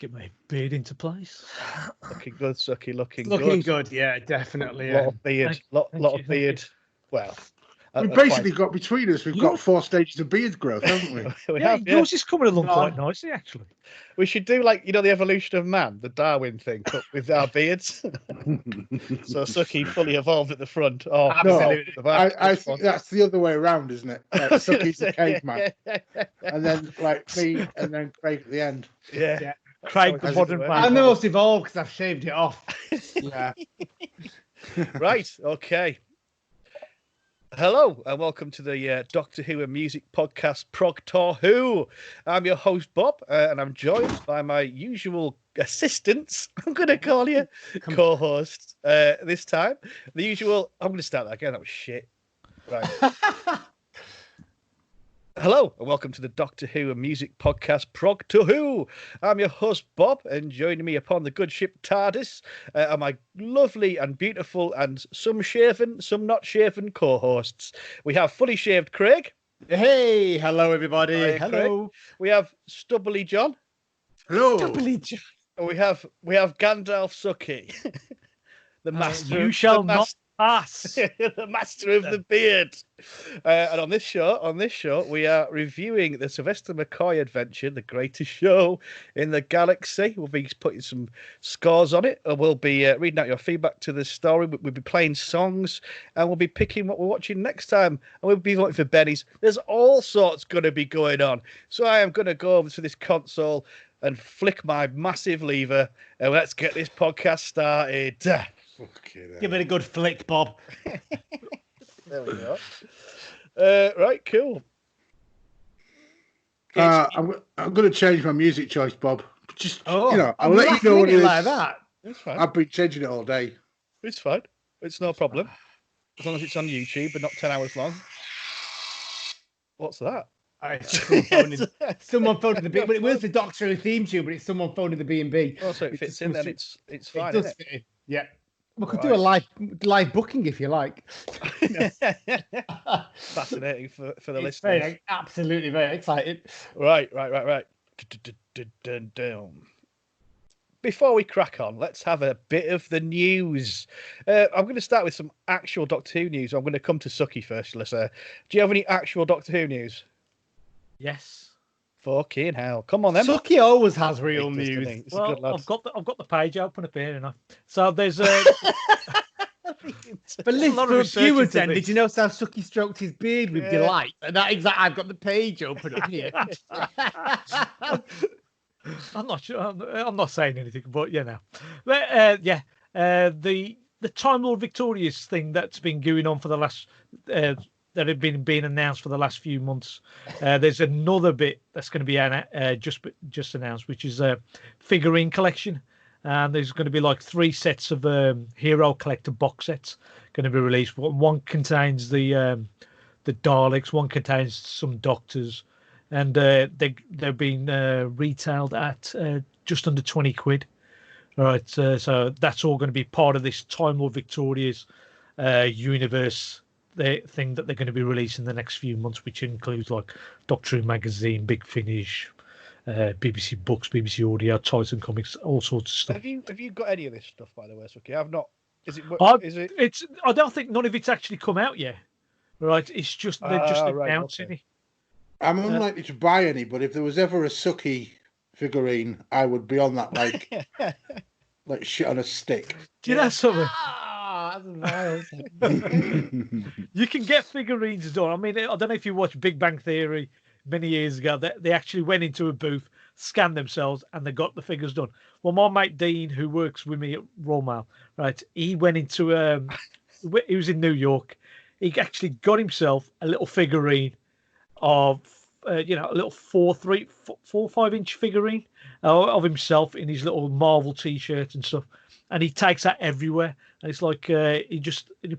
Get my beard into place. Looking good, Suky. Looking good. Yeah, definitely. Lot of beard. Lot of beard. Well, we've basically got between us. We've got 4 stages of beard growth, haven't we? Yours is coming along quite nicely, actually. We should do the evolution of man, the Darwin thing, but with our beards. So Suky fully evolved at the front. Oh, absolutely. No, I think that's the other way around, isn't it? Like Suky's the caveman, and then like me, and then Craig at the end. Yeah. Craig, the modern man. I'm the most evolved because I've shaved it off. Yeah. Right. Okay. Hello and welcome to the Doctor Who and Music podcast, Progtor Who. I'm your host, Bob, and I'm joined by my usual assistants. I'm going to call you co-hosts this time. The usual. I'm going to start that again. That was shit. Right. Hello and welcome to the Doctor Who and Music podcast, Progtor Who. I'm your host, Bob, and joining me upon the good ship TARDIS are my lovely and beautiful and some shaven, some not shaven co-hosts. We have fully shaved Craig. Hey, hello everybody. Hi, hello. Craig. We have Stubbly John. Hello. Stubbly John. And we have Gandalf Suky, the master. You shall not pass. The master of the beard. And on this show, we are reviewing the Sylvester McCoy adventure, The Greatest Show in the Galaxy. We'll be putting some scores on it, and we'll be reading out your feedback to the story. We'll be playing songs, and we'll be picking what we're watching next time. And we'll be voting for Benni's. There's all sorts going to be going on. So I am going to go over to this console and flick my massive lever, and let's get this podcast started. Give it a good flick, Bob. There we go. Right, cool. I'm going to change my music choice, Bob. Just I'll let you know what it is. Like that. It's fine. I've been changing it all day. It's fine. It's no problem. As long as it's on YouTube but not 10 hours long. What's that? Someone phoning the B. But it was the Doctor Who theme tune, but it's someone phoning the B&B. Oh, so it fits in then. It's fine. It does fit in. Yeah. We could do a live booking if you like. Fascinating for the listeners. Absolutely very excited. Right. Before we crack on, let's have a bit of the news. I'm going to start with some actual Doctor Who news. I'm going to come to Suky first, Alyssa. Do you have any actual Doctor Who news? Yes. Fucking hell! Come on then. Suky always has real news. It's well, a good lad. I've got the page open up here, and so there's a. But listen, for viewers, then, did you know how Suky stroked his beard with delight? And that exactly, I've got the page open up here. I'm not sure. I'm not saying anything, but But the Time Lord Victorious thing that's been going on for the last. That have been being announced for the last few months. There's another bit that's going to be just announced, which is a figurine collection. And there's going to be like 3 sets of Hero Collector box sets going to be released. One contains the Daleks, one contains some Doctors, and they're being retailed at just under 20 quid. All right, so that's all going to be part of this Time Lord Victorious universe. The thing that they're going to be releasing the next few months, which includes like Doctor Who magazine, Big Finish, BBC Books, BBC Audio, Titan Comics, all sorts of stuff. Have you got any of this stuff, by the way, Suky? I've not. I don't think none of it's actually come out yet. Right? It's just they're just announcing it. I'm unlikely to buy any, but if there was ever a Suky figurine, I would be on that like shit on a stick. Do you know something? That's You can get figurines done. I mean, I don't know if you watched Big Bang Theory many years ago. They actually went into a booth, scanned themselves, and they got the figures done. Well, my mate Dean, who works with me at Royal Mail, right? He went into he was in New York. He actually got himself a little figurine of a little 4 or 5 inch figurine of himself in his little Marvel t-shirt and stuff. And he takes that everywhere. And it's like he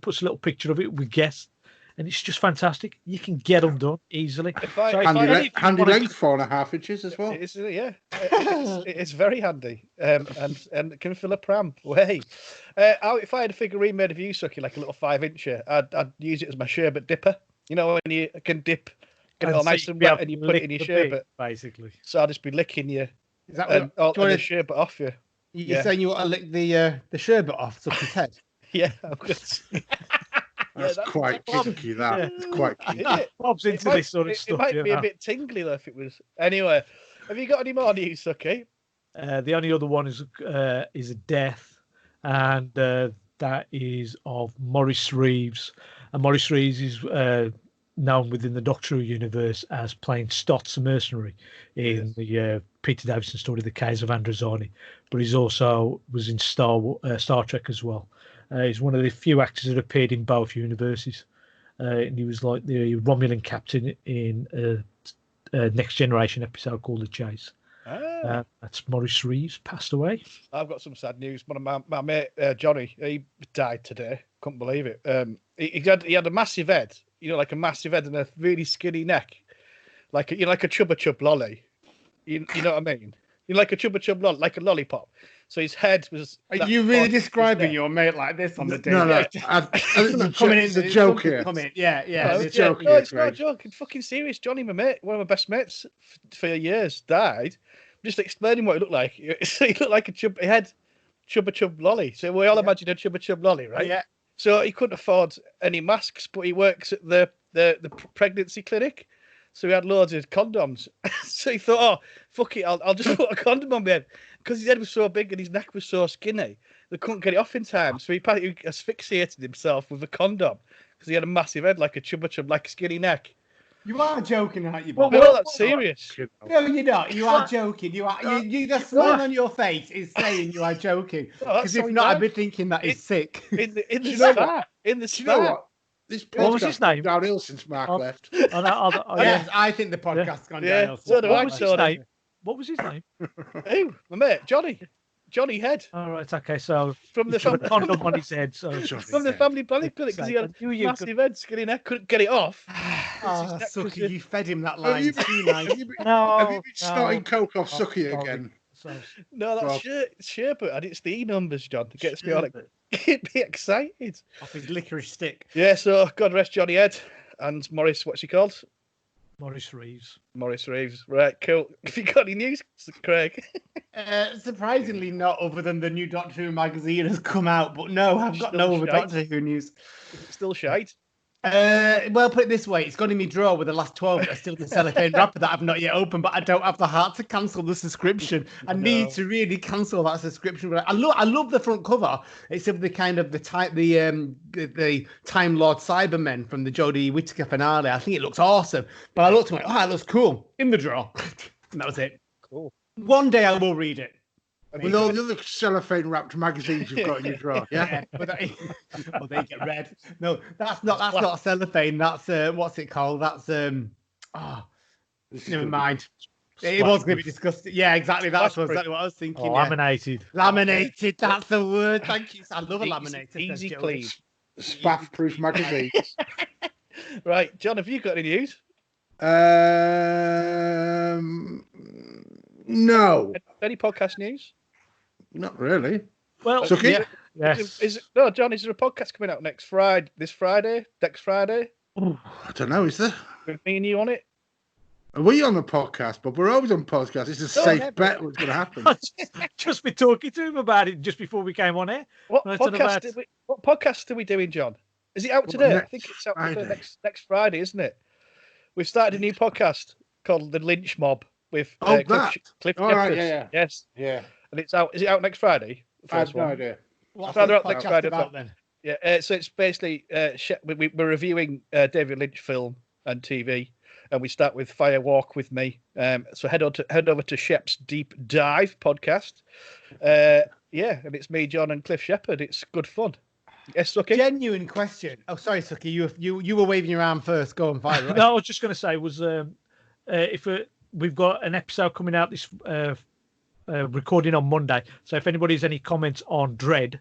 puts a little picture of it with guests. And it's just fantastic. You can get them done easily. Handy length, 4.5 inches as well. It's very handy. And can fill a pram. If I had a figurine made of you, Suky, like a little 5-incher, I'd use it as my sherbet dipper. You know, when you can dip, get it all nice and wet, and you put it in your sherbet. Basically. So I'll just be licking your Is that And what the sherbet off you. you're saying? You want to lick the sherbet off Sucky's head? Yeah, I'm good. That's quite kinky. That's quite kinky. Is it? Bob's into this sort of stuff. It might be a bit tingly though if it was. Anyway, have you got any more news, Suky? The only other one is a death, and that is of Maurice Reeves. And Maurice Reeves is known within the Doctor Who universe as playing Stotts, a mercenary in the Peter Davison story, The Caves of Androzani. But he's also was in Star Trek as well. He's one of the few actors that appeared in both universes. And he was like the Romulan captain in a Next Generation episode called The Chase. That's Maurice Reeves, passed away. I've got some sad news. One of my mate, Johnny, he died today. Couldn't believe it. He had a massive head, like a massive head and a really skinny neck, like a Chubba Chub lolly. You know what I mean? Like a Chubba Chub lolly, like a lollipop. So his head was. Are you really describing your mate like this on the day? No. It's a joke here. Yeah. It's a joke. No, it's not a joke. It's fucking serious. Johnny, my mate, one of my best mates for years, died. Just explaining what it looked like. He looked like a Chubba Chub lolly. So we all imagine a Chubba Chub lolly, right? Yeah. So he couldn't afford any masks, but he works at the pregnancy clinic. So he had loads of condoms. So he thought, oh, fuck it, I'll just put a condom on my head. Because his head was so big and his neck was so skinny, they couldn't get it off in time. So he asphyxiated himself with a condom because he had a massive head like a Chubba Chub, like a skinny neck. You are joking, aren't you, Bob? Well, that's serious. No, you're not. You are joking. You are. You the smile on your face is saying you are joking. Because if not, I'd be thinking that is sick. In the start. You know what? This What was his name? podcast downhill since Mark left. Yes, I think the podcast's gone downhill. So do I. What was his name? What was his name? Who? My mate, Johnny Head. All right, okay. So From the from the condom on his head. So from the family planning clinic because he had a massive head, skinny neck, couldn't get it off. Oh, Suky, you fed him that line. Have you been starting coke off Suky again? No, that's sherbet, and it's the E numbers, John. It gets me get me excited. Off his licorice stick. Yeah, so God rest Johnny Head and Maurice. What's he called? Maurice Reeves. Maurice Reeves. Right, cool. Have you got any news, Craig? Surprisingly not, other than the new Doctor Who magazine has come out. But no, I've got no other Doctor Who news. Is it still shite? Well, put it this way, it's gone in my drawer with the last 12 that are still in the cellophane wrapper that I've not yet opened, but I don't have the heart to cancel the subscription. I need to really cancel that subscription. But I love the front cover. It's of the kind of the Time Lord Cybermen from the Jodie Whittaker finale. I think it looks awesome. But I looked and went, oh, it looks cool. In the drawer. And that was it. Cool. One day I will read it. With all the other cellophane wrapped magazines you've got in your drawer, yeah? Well, they get read. No, that's not cellophane. That's what's it called? That's never mind. It was going to be discussed. Yeah, exactly. That's exactly what I was thinking. Laminated. Laminated. That's the word. Thank you. I love a laminated. Easy clean. Spaff-proof magazine. Right, John, have you got any news? No. Any podcast news? Not really. Well, Suky? yes. No, John, is there a podcast coming out next Friday? Next Friday? I don't know, is there? With me and you on it? Are we on the podcast? But we're always on podcast. It's a safe bet what's going to happen. Just been talking to him about it just before we came on air. What podcast are we doing, John? Is it out today? I think it's out next Friday, isn't it? We've started a new podcast called The Lynch Mob with Cliff Shepard. Right, Yes. Yeah. And it's out. Is it out next Friday? I have no idea. What's the podcast about then? Yeah. So it's basically we're reviewing David Lynch film and TV, and we start with Fire Walk with Me. So head over to Shep's Deep Dive podcast. And it's me, John, and Cliff Shepard. It's good fun. Yes, Suky? Genuine question. Oh, sorry, Suky. You were waving your arm first. Go on, fire. Right? No, I was just going to say if we've got an episode coming out this recording on Monday. So if anybody has any comments on Dread,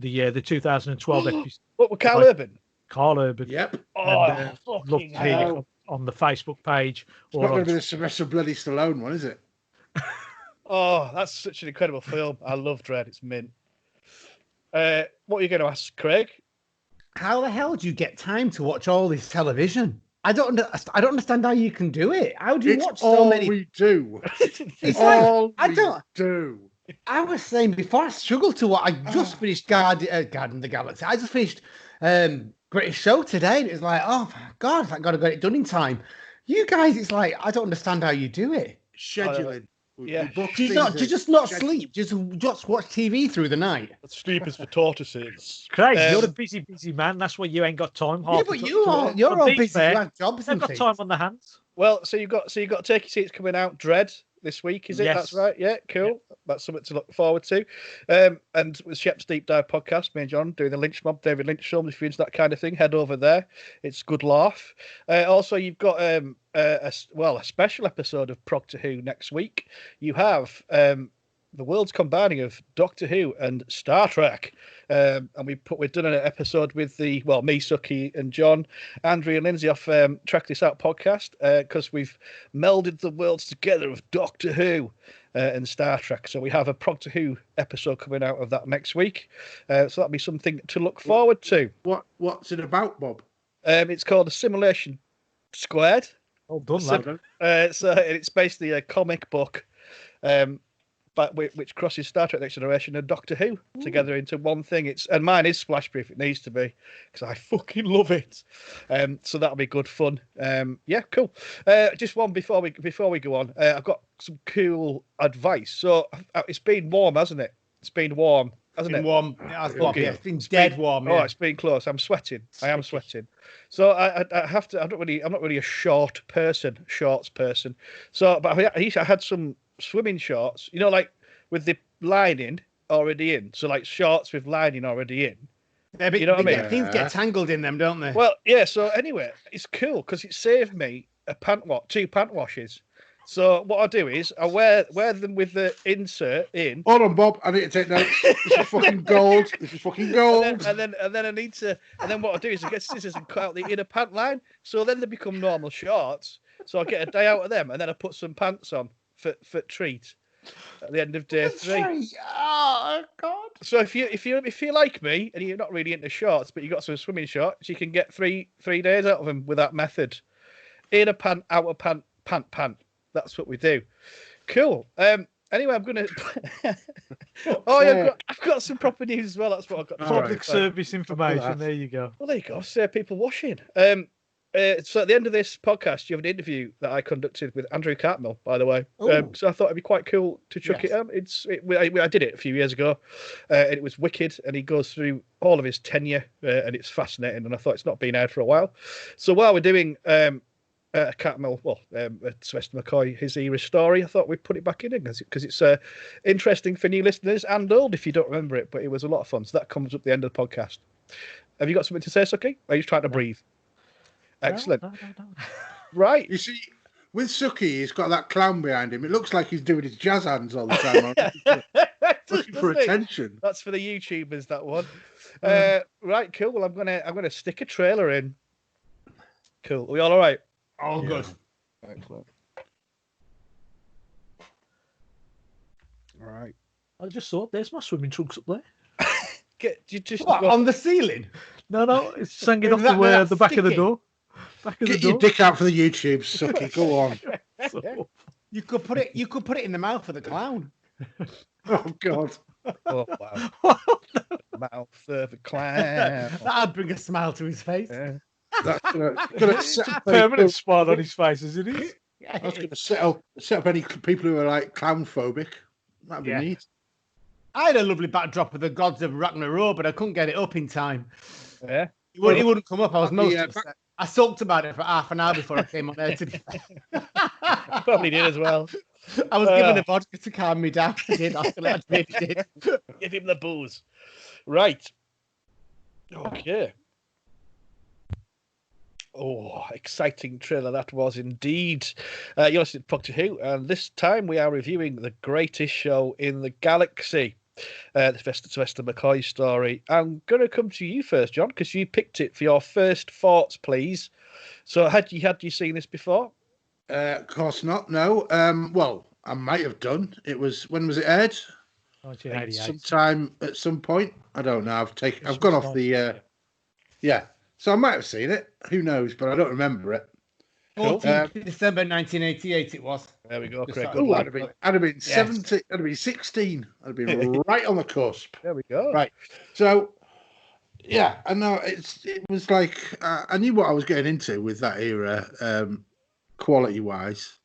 the 2012 episode. What with Carl Urban? Carl Urban. Yep. And, love to hear you on the Facebook page. It's not going to be the Sylvester Bloody Stallone one, is it? Oh, that's such an incredible film. I love Dread. It's mint. What are you going to ask, Craig? How the hell do you get time to watch all this television? I don't understand how you can do it. How do you It's watch so all many? we do. It's all like I we don't. do. I was saying before I struggled to watch. I just finished Guardian of the Galaxy. I just finished British Show today. And it was like, oh my God, thank God I got it done in time. You guys, it's like I don't understand how you do it. Scheduling. Yeah. We book Do you things just in, not schedule. sleep? Just watch TV through the night? Sleep is for tortoises. Craig, you're a busy man. That's why you ain't got time. Yeah, but you're all busy. You have jobs They've and got things. time on their hands. Well, so you've got Turkey Seats coming out. Dread this week, is it? Yes. That's right. Yeah, cool. Yeah. That's something to look forward to. And with Shep's Deep Dive podcast, me and John doing the Lynch Mob, David Lynch films. If you're into that kind of thing, head over there. It's good laugh. Also, you've got a special episode of Progtor Who next week. You have the world's combining of Doctor Who and Star Trek. And we've done an episode with me, Suky, and John, Andrew, and Lindsay off Track This Out podcast because we've melded the worlds together of Doctor Who and Star Trek. So we have a Progtor Who episode coming out of that next week. So that'll be something to look forward to. What's it about, Bob? It's called Assimilation Squared. Well done, lad. It's basically a comic book. But which crosses Star Trek Next Generation and Doctor Who together into one thing. And mine is splash proof. It needs to be because I fucking love it. So that'll be good fun. Yeah, cool. Just one before we go on. I've got some cool advice. So it's been warm, hasn't it? It's been warm, hasn't it? Warm. Yeah, it's been dead warm. Oh, it's been close. I'm sweating. I am sweating. So I have to. I'm not really a shorts person. So, but I had some swimming shorts, like with the lining already in. So like shorts with lining already in. Yeah, but, you know what I mean? Things get tangled in them, don't they? Well, yeah. So anyway, it's cool because it saved me two pant washes. So what I do is I wear them with the insert in. Hold on, Bob. I need to take notes. This is fucking gold. And then I need to. And then what I do is I get scissors and cut out the inner pant line. So then they become normal shorts. So I get a day out of them, and then I put some pants on for treat at the end of day 3. Oh God! So if you like me and you're not really into shorts, but you got some swimming shorts, you can get three days out of them with that method. Inner pant, outer pant, pant. That's what we do. Cool. Anyway, I'm gonna. I've got some proper news as well. That's what I've got. Public service information. There you go. Well, there you go. Save people washing. So at the end of this podcast, you have an interview that I conducted with Andrew Cartmel, by the way. So I thought it'd be quite cool to chuck it. I did it a few years ago, and it was wicked. And he goes through all of his tenure, and it's fascinating. And I thought it's not been aired for a while. So while we're doing Cartmel, Sylvester McCoy, his era story, I thought we'd put it back in because it's interesting for new listeners and old if you don't remember it. But it was a lot of fun. So that comes up at the end of the podcast. Have you got something to say, Suky? Are you trying to breathe? Excellent. No. Right. You see, with Suky, he's got that clown behind him. It looks like he's doing his jazz hands all the time. Looking for attention. That's for the YouTubers, that one. Right, cool. Well, I'm gonna stick a trailer in. Cool. Are we all right? All good. Excellent. All right. I just thought there's my swimming trunks up there. On the ceiling? No, it's hanging off the back of the door. Get your dick out for the YouTube, Suky. Go on. So, You could put it in the mouth of the clown. Oh God. Oh wow. Mouth of a clown. That'd bring a smile to his face. Yeah. That's gonna set up permanent smile on his face, isn't it? That's gonna set up any people who are like clown phobic. That'd be neat. I had a lovely backdrop of the gods of Ragnarok, but I couldn't get it up in time. Yeah. It wouldn't come up. I was most upset. I sulked about it for half an hour before I came on there today. Probably did as well. I was given a vodka to calm me down. I did. I really did. Give him the booze. Right. Okay. Oh, exciting trailer that was indeed. You're listening to Progtor Who, and this time we are reviewing the greatest show in the galaxy. The Sylvester McCoy story. I'm going to come to you first, John, because you picked it for your first thoughts, please. So, had you seen this before? Of course not. No. Well, I might have done. When was it aired? 1988. Sometime at some point. I don't know. I've gone off the. Yeah. So I might have seen it. Who knows? But I don't remember it. Cool. 14th December 1988 it was. There we go, Just Craig. like- Good Oh, lad. I'd have been Yes. 17. I'd have been 16. I'd have been right on the cusp. There we go. Right. So, yeah, I know it was like I knew what I was getting into with that era, quality wise.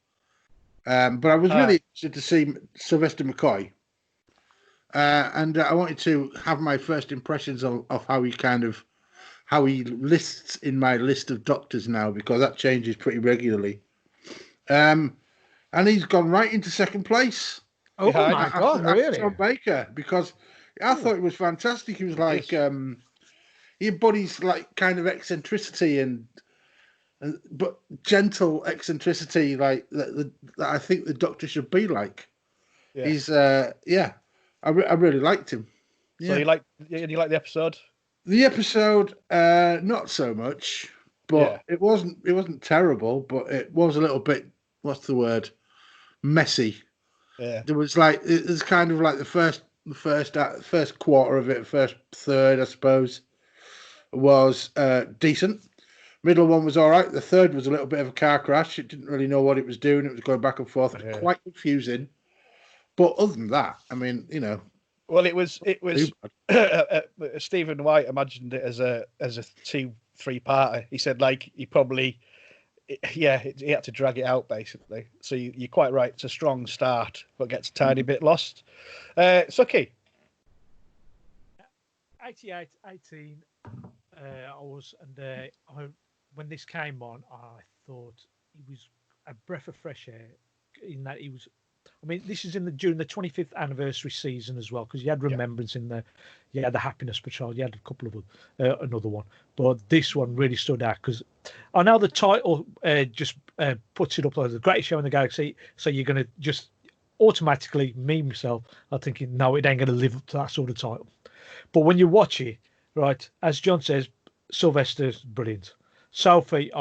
But I was really interested to see Sylvester McCoy, and I wanted to have my first impressions of how he lists in my list of doctors now, because that changes pretty regularly. And he's gone right into second place. Oh Behind my after- God, after really? Tom Baker, because I thought it was fantastic. He was like, he embodies like kind of eccentricity and but gentle eccentricity, like that I think the Doctor should be like. Yeah. He's I really liked him. So you like the episode? The episode, not so much, but Yeah. it wasn't terrible, but it was a little bit, what's the word, messy. Yeah. There was like it was kind of like the first quarter of it, first third, I suppose, was decent. Middle one was all right. The third was a little bit of a car crash. It didn't really know what it was doing. It was going back and forth. It was quite confusing. But other than that, I mean, you know. Well, it was Stephen White imagined it as a 2-3 parter. He said like he had to drag it out basically. So you're quite right. It's a strong start, but gets a tiny bit lost. Suky. 88, 18. When this came on, I thought he was a breath of fresh air. In that he was, I mean, this is during the 25th anniversary season as well, because you had Remembrance in there, you had the Happiness Patrol, you had a couple of another one, but this one really stood out because I know the title just puts it up as the greatest show in the galaxy, so you're going to just automatically, me myself, I'm thinking, no, it ain't going to live up to that sort of title. But when you watch it, right, as John says, Sylvester's brilliant. Sophie,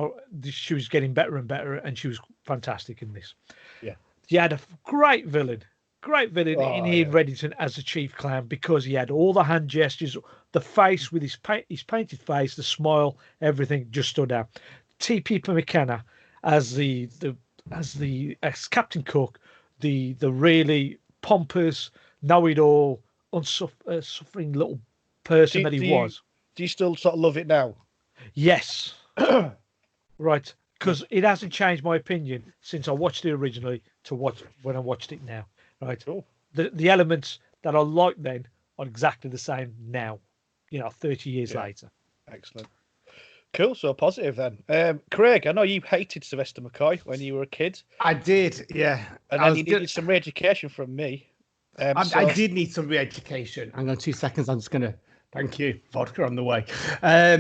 she was getting better and better, and she was fantastic in this. Yeah. You had a great villain in Ian Reddington as the chief clown, because he had all the hand gestures, the face with his painted face, the smile, everything just stood out. T.P. McKenna as Captain Cook, the really pompous, know-it-all, suffering little person that he was. Do you still sort of love it now? Yes. Right. Because it hasn't changed my opinion since I watched it originally to when I watched it now. Right. Cool. The elements that I liked then are exactly the same now, 30 years later. Excellent. Cool. So positive then. Craig, I know you hated Sylvester McCoy when you were a kid. I did, yeah. And then you needed some re-education from me. I did need some re-education. Hang on 2 seconds. I'm just going to... Thank you. Vodka on the way. I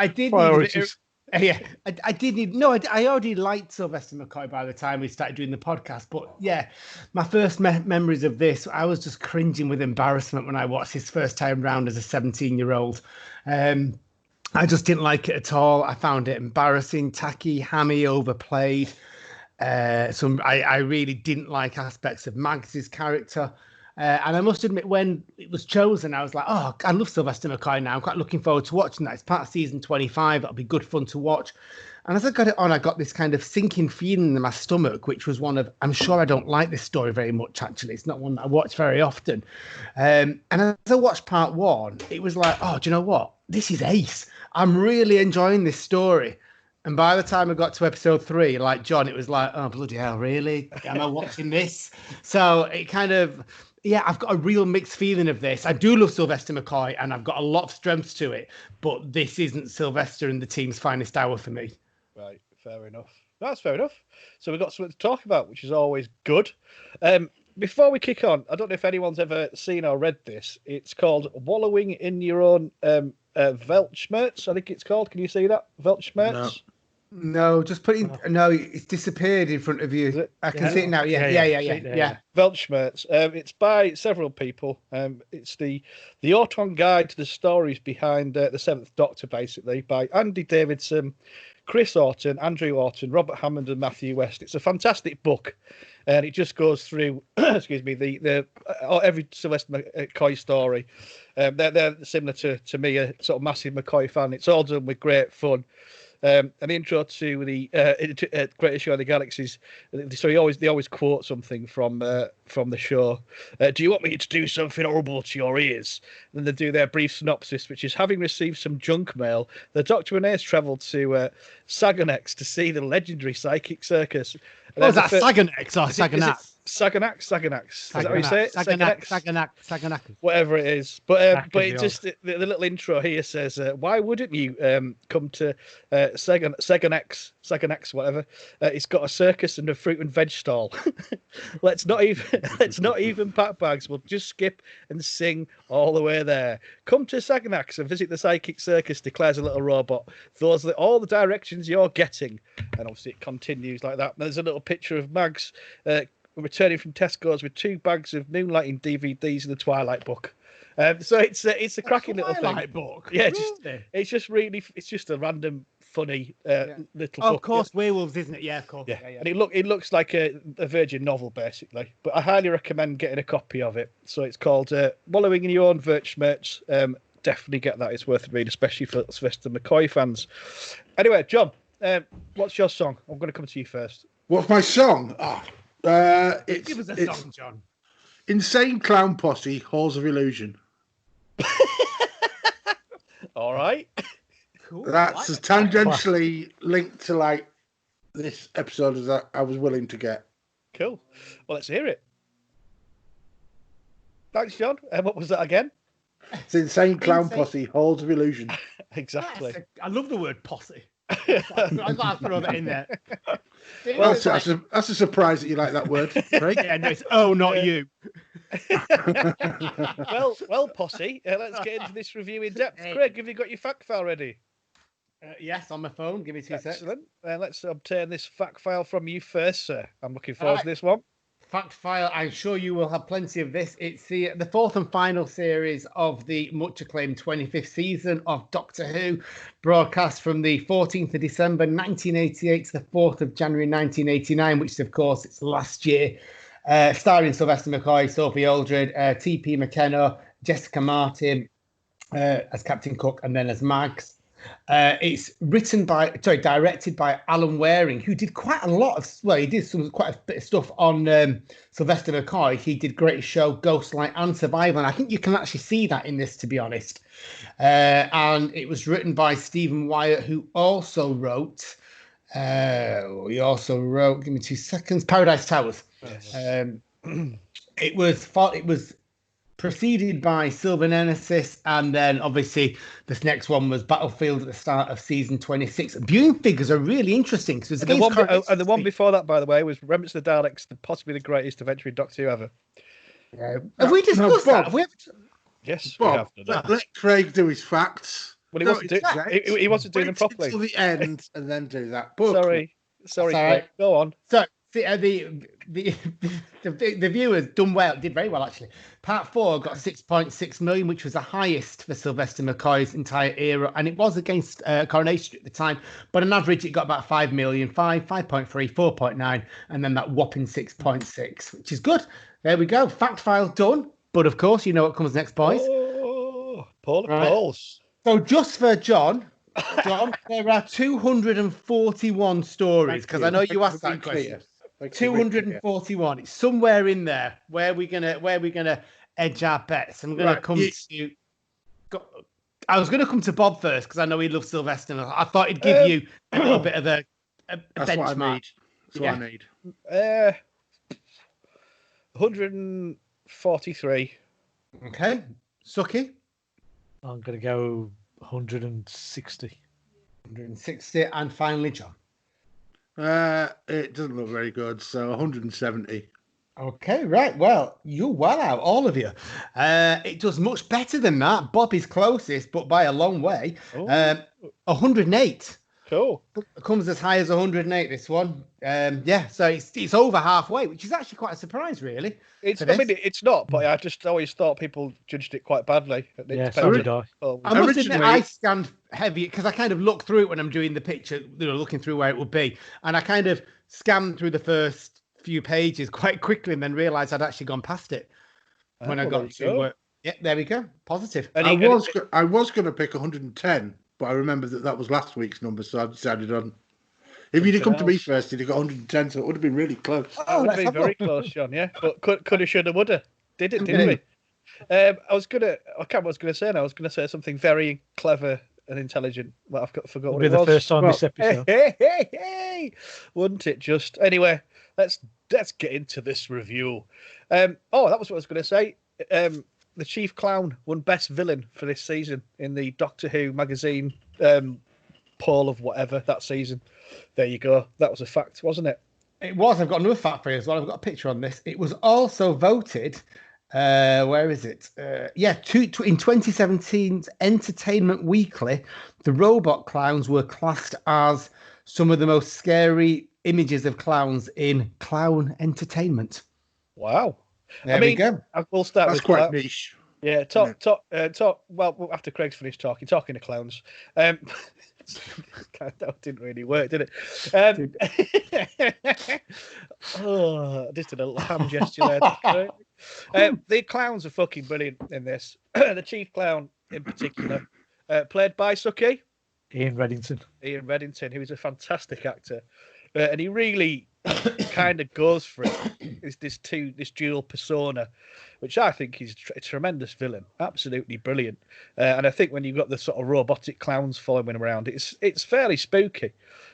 did Priorities. I did need... No, I already liked Sylvester McCoy by the time we started doing the podcast. But yeah, my first memories of this, I was just cringing with embarrassment when I watched his first time round as a 17-year-old. I just didn't like it at all. I found it embarrassing, tacky, hammy, overplayed. I really didn't like aspects of Mags's character. And I must admit, when it was chosen, I was like, oh, I love Sylvester McCoy now. I'm quite looking forward to watching that. It's part of season 25. It'll be good fun to watch. And as I got it on, I got this kind of sinking feeling in my stomach, which was one of, I'm sure I don't like this story very much, actually. It's not one that I watch very often. And as I watched part one, it was like, oh, do you know what? This is ace. I'm really enjoying this story. And by the time I got to episode 3, like John, it was like, oh, bloody hell, really? Am I watching this? So it kind of... Yeah, I've got a real mixed feeling of this. I do love Sylvester McCoy, and I've got a lot of strengths to it, but this isn't Sylvester and the team's finest hour for me. Right, fair enough. That's fair enough. So we've got something to talk about, which is always good. Before we kick on, I don't know if anyone's ever seen or read this. It's called Wallowing in Your Own Weltschmerz, I think it's called. Can you see that? Weltschmerz? No, just put in. No, it's disappeared in front of you. I can see it now. Yeah. Weltschmerz. It's by several people. It's the Auton Guide to the Stories Behind the Seventh Doctor, basically, by Andy Davidson, Chris Orton, Andrew Orton, Robert Hammond, and Matthew West. It's a fantastic book, and it just goes through, excuse me, the every Sylvester McCoy story. They're similar to me, a sort of massive McCoy fan. It's all done with great fun. An intro to the Greatest Show in the Galaxies. So they always quote something from the show. Do you want me to do something horrible to your ears? And then they do their brief synopsis, which is having received some junk mail, the Doctor and Ace travelled to Saganex to see the legendary psychic circus. What was that, Saganex or Saganax? Saganax. Is that how you say it? Saganax. Whatever it is. But it just the little intro here says, why wouldn't you come to Saganax, whatever? It's got a circus and a fruit and veg stall. let's not even pack bags. We'll just skip and sing all the way there. Come to Saganax and visit the psychic circus, declares a little robot. Those are all the directions you're getting. And obviously it continues like that. There's a little picture of Mags returning from Tesco's with 2 bags of Moonlighting DVDs and the Twilight book. So it's a cracking little thing. Twilight book. Yeah, it's just a random funny little book. Of course, werewolves, isn't it? Yeah, of course. Yeah. And it looks like a Virgin novel basically. But I highly recommend getting a copy of it. So it's called Wallowing in Your Own Virch Merch. Definitely get that. It's worth a read, especially for Sylvester McCoy fans. Anyway, John, what's your song? I'm going to come to you first. What's my song? Give us a song, John. Insane Clown Posse, Halls of Illusion. All right. Cool. That's as tangentially linked to like this episode as I was willing to get. Cool. Well, let's hear it. Thanks, John. What was that again? It's Insane Clown Posse, Halls of Illusion. Exactly. I love the word posse. I've got to throw that in there. Well, that's a surprise that you like that word, Craig. Yeah, no, it's not you. well, posse. Let's get into this review in depth. Craig, have you got your fact file ready? Yes, on my phone. Give me 2 seconds. Excellent. Let's obtain this fact file from you first, sir. I'm looking forward to this one. Fact file. I'm sure you will have plenty of this. It's the 4th and final series of the much acclaimed 25th season of Doctor Who, broadcast from the 14th of December 1988 to the 4th of January 1989, which is, of course, it's last year. Starring Sylvester McCoy, Sophie Aldred, T.P. McKenna, Jessica Martin as Captain Cook, and then as Mags. It's directed by Alan Waring, who did quite a lot of, he did quite a bit of stuff on Sylvester McCoy. He did Greatest Show, Ghostlight and Survival, and I think you can actually see that in this, to be honest. And it was written by Stephen Wyatt, who also wrote, give me 2 seconds, Paradise Towers. Yes. It was preceded by Sylvan Enesis, and then obviously this next one was Battlefield at the start of season 26. Viewing figures are really interesting because the one before that, by the way, was Remnants of the Daleks, possibly the greatest adventure in Doctor Who ever. Have we discussed that? Have we ever... Yes, Bob, we have. Let Craig do his facts. Well, he wasn't doing them properly. Until the end, and then do that. Sorry, Craig. Go on. So the viewers did very well actually. Part 4 got 6.6 million, which was the highest for Sylvester McCoy's entire era, and it was against Coronation at the time. But on average, it got about 5 million, 5.3, 4.9, and then that whopping 6.6, which is good. There we go. Fact file done. But of course, you know what comes next, boys. Oh, Pauls. So just for John, there are 241 stories, because I know you asked that question. 241. It's somewhere in there. Where we gonna edge our bets? I'm gonna come to. I was gonna come to Bob first because I know he loves Sylvester. And I thought he'd give you a little bit of a that's benchmark. What I need. That's what I need. 143. Okay, Suky. I'm gonna go 160. 160, and finally John. It doesn't look very good, so 170. Okay, right. Well, you're well out, all of you. It does much better than that. Bob is closest, but by a long way. 108. Cool. It comes as high as 108, this one. So it's over halfway, which is actually quite a surprise, really. It's not, but I just always thought people judged it quite badly. Yeah, so did I. I must admit, I scanned heavy because I kind of look through it when I'm doing the picture, looking through where it would be. And I kind of scanned through the first few pages quite quickly and then realised I'd actually gone past it when I got to work. Yeah, there we go. Positive. I was going to pick 110. but I remember that was last week's number, so I decided on. If you'd have come to me first, you'd have got 110, so it would have been really close. That would have been very close, John. Yeah, but coulda, shoulda, woulda. Didn't we? I was gonna say now. I was gonna say something very clever and intelligent, but I've forgot what it was. It'll be the first time this episode. Hey, wouldn't it just? Anyway, let's get into this review. That was what I was gonna say. The Chief Clown won Best Villain for this season in the Doctor Who magazine poll of whatever that season. There you go. That was a fact, wasn't it? It was. I've got another fact for you as well. I've got a picture on this. It was also voted. Where is it? In 2017's Entertainment Weekly, the robot clowns were classed as some of the most scary images of clowns in clown entertainment. Wow. There we go. We'll start That's with quite niche. Yeah, talk. Well, after Craig's finished talking to clowns. That didn't really work, did it? I just did a little hand gesture there. The clowns are fucking brilliant in this. The Chief Clown, in particular, played by Suky. Ian Reddington, who is a fantastic actor, and he really kind of goes for it. This dual persona, which I think is a tremendous villain, absolutely brilliant. And I think when you've got the sort of robotic clowns following around, it's fairly spooky.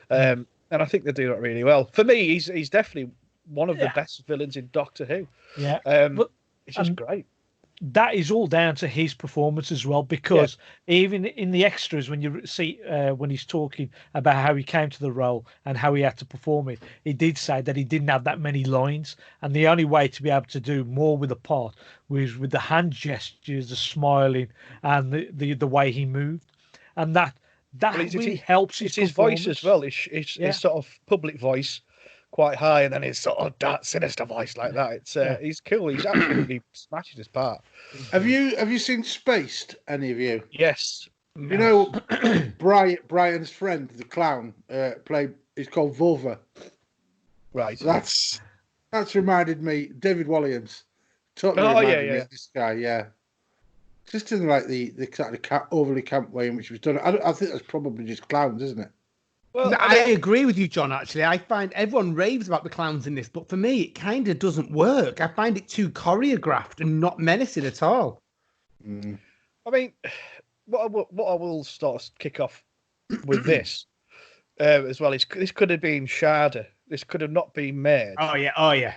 And I think they do that really well. For me, he's definitely one of the best villains in Doctor Who. Yeah, it's just great. That is all down to his performance as well, because even in the extras, when you see when he's talking about how he came to the role and how he had to perform it, he did say that he didn't have that many lines, and the only way to be able to do more with the part was with the hand gestures, the smiling, and the way he moved, and that really helps. It's his voice as well. His sort of public voice. Quite high, and then his sort of dark, sinister voice like that. It's he's cool. He's absolutely smashing his part. Have you seen Spaced? Any of you? Yes. You know, Brian's friend, the clown, he's called Vulva. Right. That's reminded me. David Walliams. Totally reminded me of this guy. Yeah. Just in like the kind of overly camp way in which it was done. I think that's probably just clowns, isn't it? Well, I agree with you, John, actually. I find everyone raves about the clowns in this, but for me, it kind of doesn't work. I find it too choreographed and not menacing at all. I mean, what I will start to kick off with this as well is this could have been Sharda. This could have not been made. Oh, yeah. I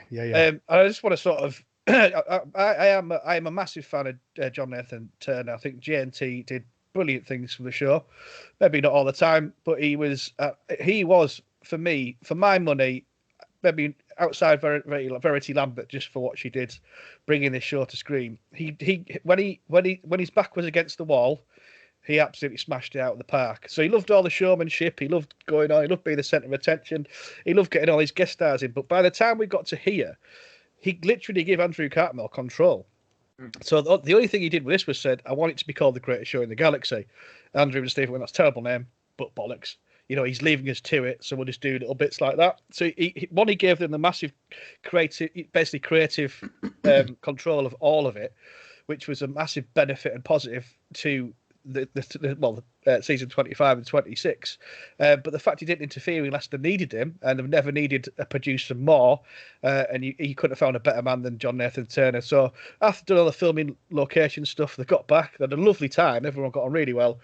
just want to sort of... I am a massive fan of John Nathan Turner. I think GNT did brilliant things for the show, maybe not all the time, but he was for me, for my money, maybe outside Verity Lambert, just for what she did bringing this show to screen. He when his back was against the wall, he absolutely smashed it out of the park. So he loved all the showmanship, he loved going on, he loved being the centre of attention, he loved getting all his guest stars in. But by the time we got to here, he literally gave Andrew Cartmel control. So the only thing he did with this was said, I want it to be called the greatest show in the galaxy. Andrew and Stephen went, that's a terrible name, but bollocks. You know, he's leaving us to it, so we'll just do little bits like that. So he gave them the massive creative control of all of it, which was a massive benefit and positive to season 25 and 26. But the fact he didn't interfere unless they needed him, and they've never needed a producer more, and he couldn't have found a better man than John Nathan Turner. So after doing all the filming location stuff, they got back, they had a lovely time, everyone got on really well.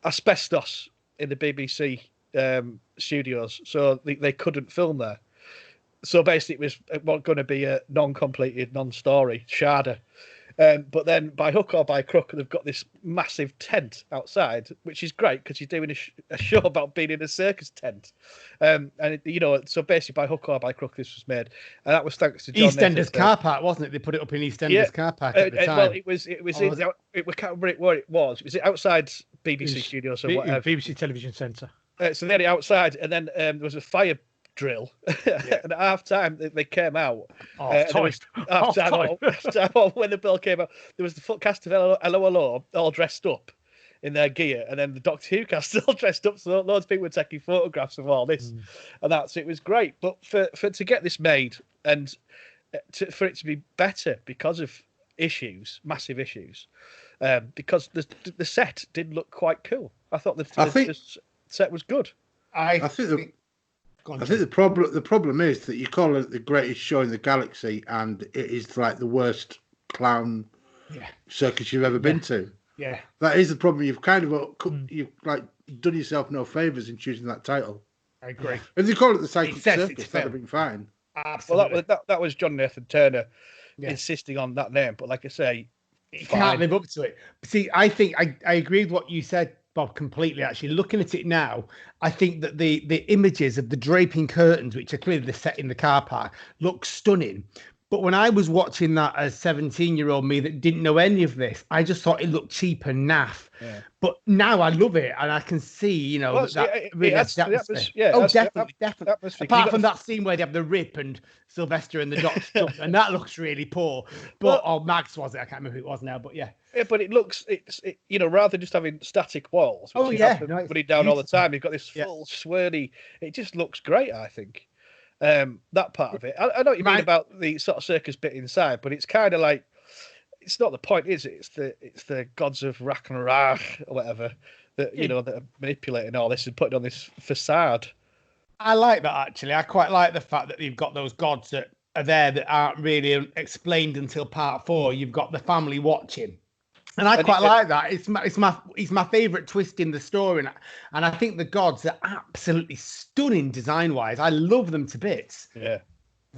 Asbestos in the BBC studios, so they couldn't film there. So basically it was going to be a non-completed, non-story Sharda. But then by hook or by crook, they've got this massive tent outside, which is great because you're doing a show about being in a circus tent. So basically by hook or by crook, this was made. And that was thanks to John EastEnders car park, wasn't it? They put it up in EastEnders car park at the time. Well, we can't remember where it was. Was it outside BBC studios or whatever? BBC Television Centre. So they had it outside, and then there was a fire drill, and at half time they came out. Half time when the bell came out, there was the cast of Hello all dressed up in their gear, and then the Doctor Who cast all dressed up. So loads of people were taking photographs of all this, and it was great. But for to get this made and for it to be better because of issues, massive issues, because the set did look quite cool. I thought the set was good. I think the problem is that you call it the greatest show in the galaxy, and it is like the worst clown circus you've ever been to. Yeah, that is the problem. You've kind of you've like done yourself no favors in choosing that title. I agree. If they call it the Psychic Circus, that'd have been fine. Absolutely. Well, that was John Nathan Turner insisting on that name, but like I say, it can't live up to it. See, I think I agree with what you said, Bob, completely. Actually, looking at it now, I think that the images of the draping curtains, which are clearly the set in the car park, look stunning. But when I was watching that as 17-year-old me that didn't know any of this, I just thought it looked cheap and naff. Yeah. But now I love it, and I can see, that really adds the atmosphere. Definitely. Apart from that scene where they have the rip and Sylvester and the Doctor, and that looks really poor. But Max was it? I can't remember who it was now. But yeah, but it looks rather than just having static walls. Which putting down all the time. You've got this full swirly. It just looks great, I think. That part of it. I know what you mean about the sort of circus bit inside, but it's kind of like, it's not the point, is it? It's the gods of Ragnarok or whatever that that are manipulating all this and putting on this facade. I like that, actually. I quite like the fact that you've got those gods that are there that aren't really explained until part 4. You've got the family watching. And I quite like that. It's my favourite twist in the story, and I think the gods are absolutely stunning design wise. I love them to bits. Yeah,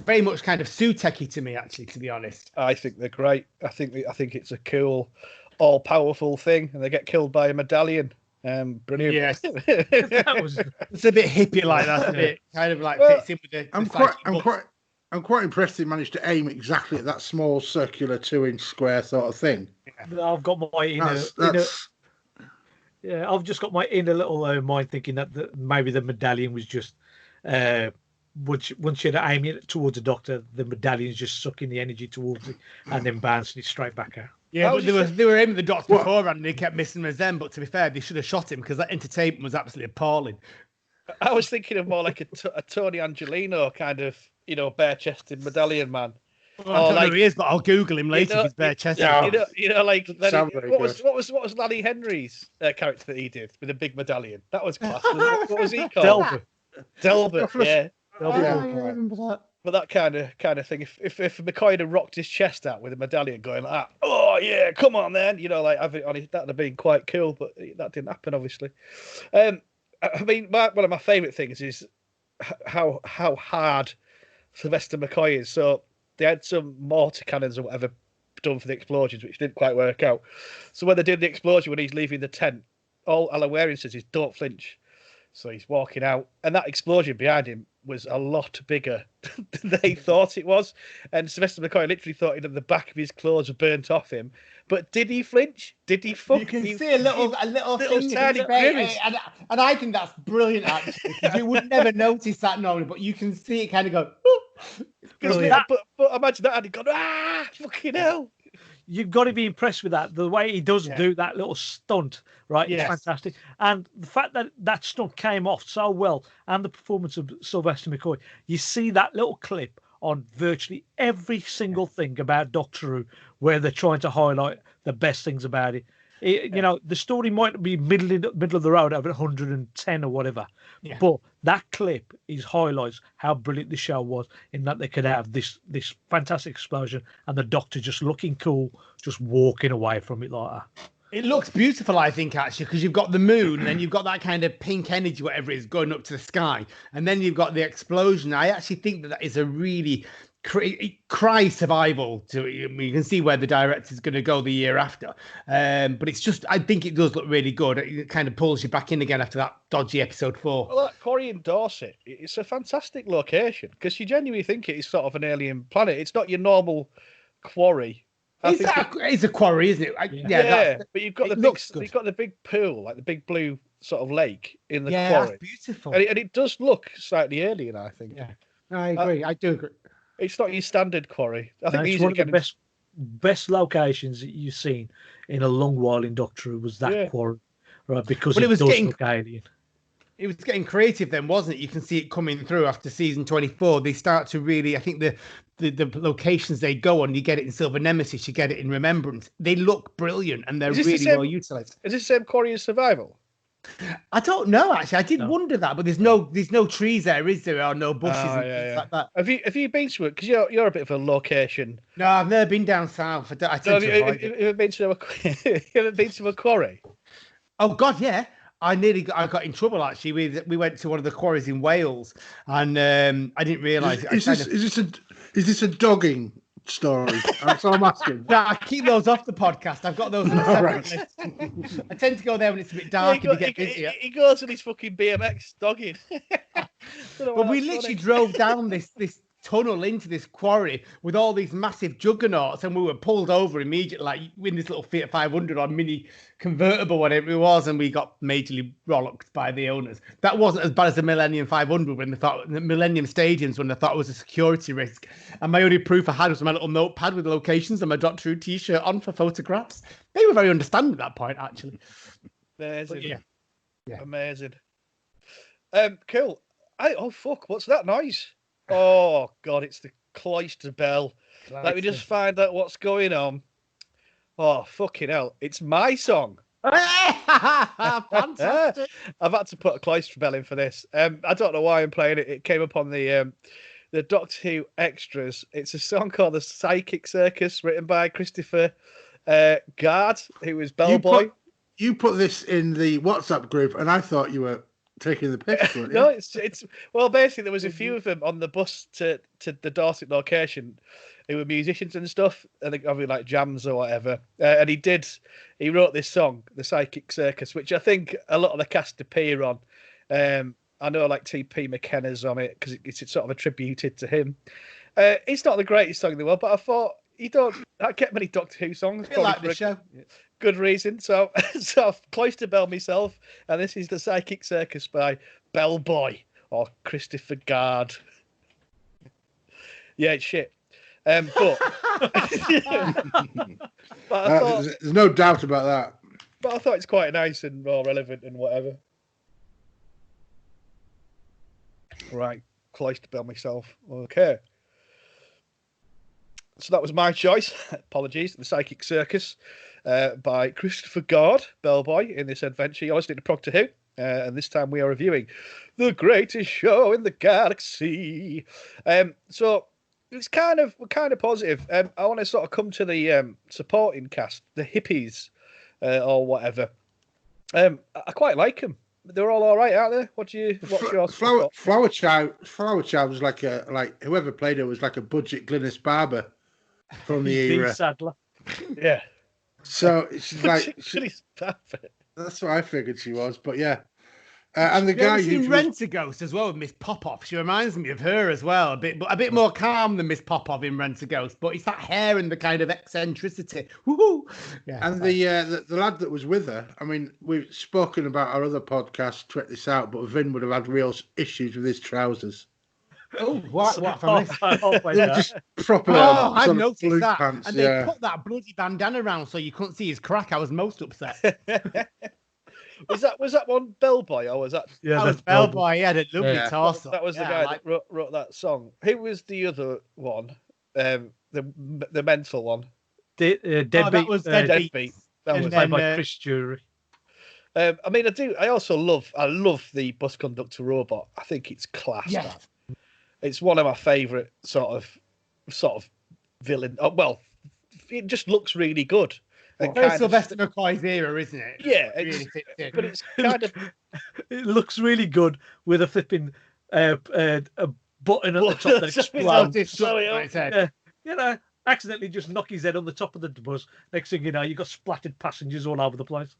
very much kind of Suteky to me, actually. To be honest, I think they're great. I think it's a cool, all powerful thing, and they get killed by a medallion. Brilliant. Yes, it's a bit hippie like that. A bit kind of like fits in with the. I'm quite impressed they managed to aim exactly at that small circular 2-inch square sort of thing. I've got my I've just got my inner little mind thinking that maybe the medallion was just once you're aiming it towards the Doctor, the medallion's just sucking the energy towards it and then bouncing it straight back out. Yeah, but they were aiming the Doctor beforehand and they kept missing him then. But to be fair, they should have shot him because that entertainment was absolutely appalling. I was thinking of more like a Tony Angelino kind of, bare-chested medallion man. Well, I don't know who he is, but I'll Google him later if he's bare-chested. What was Lanny Henry's character that he did with a big medallion? That was class. What was he called? Delbert, yeah. I remember that. But that kind of thing. If McCoy had rocked his chest out with a medallion going like that, oh yeah, come on then, that'd have been quite cool. But that didn't happen, obviously. I mean, one of my favourite things is how hard Sylvester McCoy is. So they had some mortar cannons or whatever done for the explosions, which didn't quite work out. So when they did the explosion, when he's leaving the tent, all Alawarian says is "Don't flinch." So he's walking out, and that explosion behind him was a lot bigger than they thought it was. And Sylvester McCoy literally thought the back of his clothes were burnt off him. But did he flinch? Did he fuck? You can see a little thing tiny grimace. And I think that's brilliant, actually, because you would never notice that normally, but you can see it kind of go. But imagine that, and he gone, fucking hell. You've got to be impressed with that. The way he does do that little stunt, right? It's fantastic. And the fact that stunt came off so well, and the performance of Sylvester McCoy, you see that little clip on virtually every single thing about Doctor Who, where they're trying to highlight the best things about it. The story might be middle of the road over 110 or whatever, but that clip highlights how brilliant the show was in that they could have this fantastic explosion and the Doctor just looking cool, just walking away from it like that. It looks beautiful, I think, actually, because you've got the moon and you've got that kind of pink energy, whatever it is, going up to the sky, and then you've got the explosion. I actually think that is a really cry survival to it. I mean, you can see where the director's going to go the year after, but it's just, I think it does look really good. It kind of pulls you back in again after that dodgy episode 4. Well, that quarry in Dorset, it's a fantastic location because you genuinely think it is sort of an alien planet. It's not your normal quarry. It's a quarry, isn't it? But you've got the big pool, like the big blue sort of lake in the quarry. That's beautiful, and it does look slightly alien, I think. Yeah, I agree. I do agree. It's not your standard quarry. I think it's one of the best locations that you've seen in a long while in Doctor Who was that quarry, right? Because it was getting look alien. It was getting creative then, wasn't it? You can see it coming through after season 24. They start to really, I think the locations they go on, you get it in Silver Nemesis, you get it in Remembrance. They look brilliant and they're really well utilized. Is this the same quarry as Survival? I don't know, actually. I did wonder that, but there's no trees there, is there? Or no bushes and things like that. Have you been to it? Because you're a bit of a location. No, I've never been down south. Have you ever been to a quarry? Oh God, yeah. I got in trouble actually. We went to one of the quarries in Wales, and I didn't realise. Is this a dogging story? That's all I'm asking. No, I keep those off the podcast. I've got those on a separate list. I tend to go there when it's a bit dark and get busier. He goes on his fucking BMX dogging. But we literally drove down this tunnel into this quarry with all these massive juggernauts, and we were pulled over immediately, like in this little Fiat 500 or mini convertible, whatever it was, and we got majorly rollocked by the owners. That wasn't as bad as the Millennium 500 when they thought the Millennium Stadiums when they thought it was a security risk. And my only proof I had was my little notepad with locations and my Doctor Who t-shirt on for photographs. They were very understanding at that point, actually. Amazing. Yeah. Amazing. Cool. Oh fuck! What's that noise? Oh God! It's the cloister bell. Let me just find out what's going on. Oh fucking hell! It's my song. Fantastic. I've had to put a cloister bell in for this. I don't know why I'm playing it. It came up on the Doctor Who extras. It's a song called "The Psychic Circus," written by Christopher Gard, who was Bellboy. You put this in the WhatsApp group, and I thought you were taking the piss. No, it's well, basically there was a few of them on the bus to the Dorset location who were musicians and stuff, and they obviously like jams or whatever. And he wrote this song, "The Psychic Circus," which I think a lot of the cast appear on. I know like T.P. McKenna's on it because it's sort of attributed to him. It's not the greatest song in the world, but I thought you don't get many Doctor Who songs. I like the show. Good reason. So I've cloister bell myself, and this is The Psychic Circus by Bellboy or Christopher Gard. Yeah, it's shit. But I thought, there's no doubt about that. But I thought it's quite nice and more relevant and whatever. Right, cloister bell myself. Okay. So that was my choice. Apologies. The Psychic Circus by Christopher Gard, Bellboy, in this adventure. You're listening to Progtor Who, and this time we are reviewing The Greatest Show in the Galaxy. So we're kind of positive. I want to sort of come to the supporting cast, the hippies, or whatever. I quite like them. They're all right, aren't they? What's your Flower Child was like whoever played her was like a budget Glynis Barber from the era. Sadler. Yeah. So she's like that's what I figured she was, but yeah. And the guy who's Rent-A-Ghost as well with Miss Popoff. She reminds me of her as well, a bit more calm than Miss Popoff in Rent-A-Ghost, but it's that hair and the kind of eccentricity. Woohoo! Yeah. And the lad that was with her. I mean, we've spoken about our other podcast, Tweet This Out, but Vin would have had real issues with his trousers. Oh, what? They were just proper. Oh, I noticed that. Pants, and they put that bloody bandana around so you couldn't see his crack. I was most upset. Was that one Bellboy or was that? Yeah, that was Bellboy. He had a lovely torso. That was the guy that wrote that song. Who was the other one? The mental one. Deadbeat. That was Deadbeat. That was played by Chris Jury. I mean, I also love the bus conductor robot. I think it's class. Yeah. It's one of my favourite sort of villain. Oh, well, it just looks really good. Very Sylvester McCoy's era, isn't it? Yeah, it really fits in. But it's kind of. It looks really good with a flipping a button at the top that explodes. Accidentally just knock his head on the top of the bus. Next thing you know, you've got splattered passengers all over the place.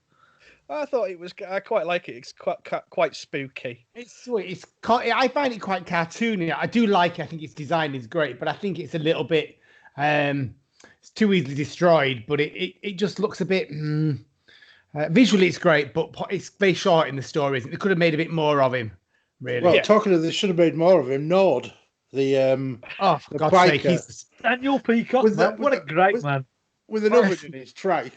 I thought it was. I quite like it. It's quite spooky. It's sweet. I find it quite cartoony. I do like it. I think its design is great, but I think it's a little bit. It's too easily destroyed, but it just looks a bit. Visually, it's great, but it's very short in the stories. They could have made a bit more of him. Really. Well, talking of, they should have made more of him. Nord, the for God's sake, he's Daniel Peacock. What a great man with an oven in his trach.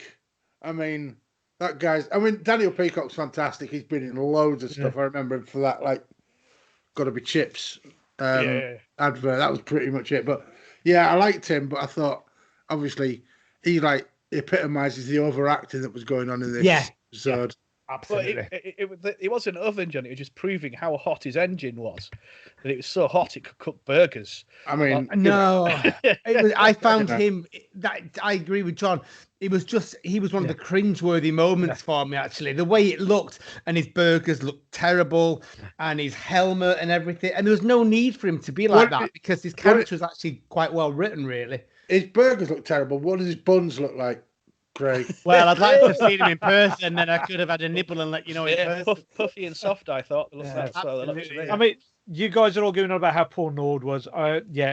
I mean. That guy's. I mean, Daniel Peacock's fantastic. He's been in loads of stuff. I remember him for that, like, Gotta Be Chips advert. That was pretty much it. But yeah, I liked him. But I thought, obviously, he like epitomizes the overacting that was going on in this episode. Absolutely. But it wasn't oven, Johnny. It was just proving how hot his engine was. That it was so hot it could cook burgers. I mean, no, I found him. I agree with John. He was one of the cringeworthy moments for me. Actually, the way it looked, and his burgers looked terrible, and his helmet and everything. And there was no need for him to be like that because his character was actually quite well written. Really, his burgers look terrible. What does his buns look like? Great. Well, I'd like to have seen him in person, then I could have had a nibble and let you know. Puffy and soft. I thought. I mean, you guys are all going on about how poor Nord was.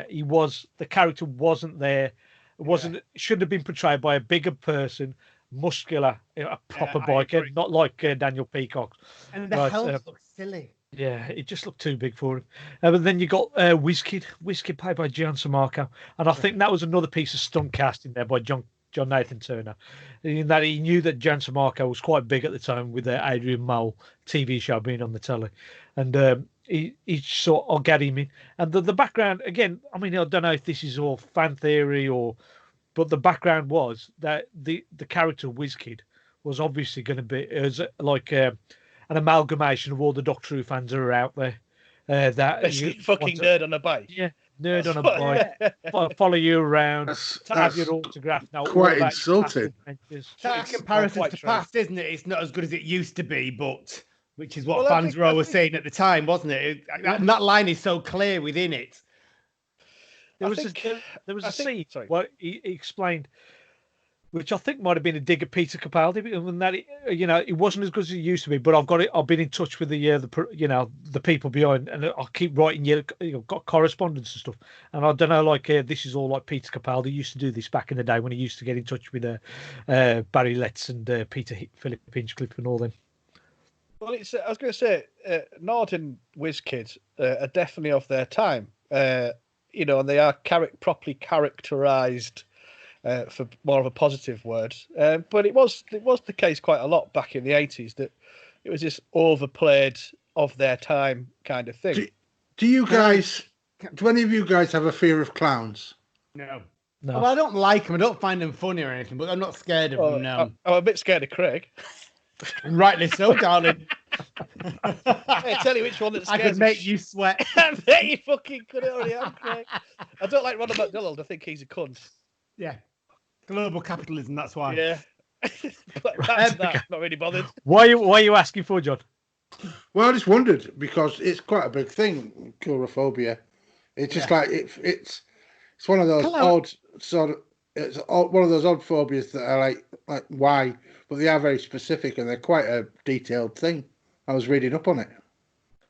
He was. The character wasn't there. It wasn't. Shouldn't have been portrayed by a bigger person, muscular, a proper biker, not like Daniel Peacock. And the helmet looks silly. Yeah, it just looked too big for him. But then you got WizKid played by Gian Sammarco, and I think that was another piece of stunt casting there by John Nathan Turner, in that he knew that Gian Sammarco was quite big at the time with the Adrian Mole TV show being on the telly, and he sort of get him in. And the background, again, I mean, I don't know if this is all fan theory but the background was that the character WizKid was obviously going to be like an amalgamation of all the Doctor Who fans that are out there. That fucking nerd on a bike. Yeah. Nerd on a bike, follow you around, have your autograph. Now, quite insulting. That comparison to past, isn't it? It's not as good as it used to be, but which is what fans were always saying at the time, wasn't it? That line is so clear within it. There was a scene where he explained, which I think might have been a dig at Peter Capaldi, and that it wasn't as good as it used to be. But I've been in touch with the people behind, and I keep writing got correspondence and stuff. And I don't know, like this is all like Peter Capaldi used to do this back in the day when he used to get in touch with Barry Letts and Philip Hinchcliffe and all them. Well, I was going to say, Nord and WizKid are definitely of their time, and they are properly characterised. For more of a positive word, but it was the case quite a lot back in the 80s that it was this overplayed of their time kind of thing. Do any of you guys have a fear of clowns? No. Well, I don't like them. I don't find them funny or anything, but I'm not scared of them. No, I'm a bit scared of Craig. And rightly so, darling. Hey, tell you which one that scares I could make you sweat. I bet you fucking could already have, Craig. I don't like Ronald McDonald. I think he's a cunt. Yeah. Global capitalism, that's why. Yeah. That's that. Not really bothered. Why are you asking for, John? Well, I just wondered because it's quite a big thing, coulrophobia. It's just like it's one of those odd sort of one of those odd phobias that are like why, but they are very specific and they're quite a detailed thing. I was reading up on it.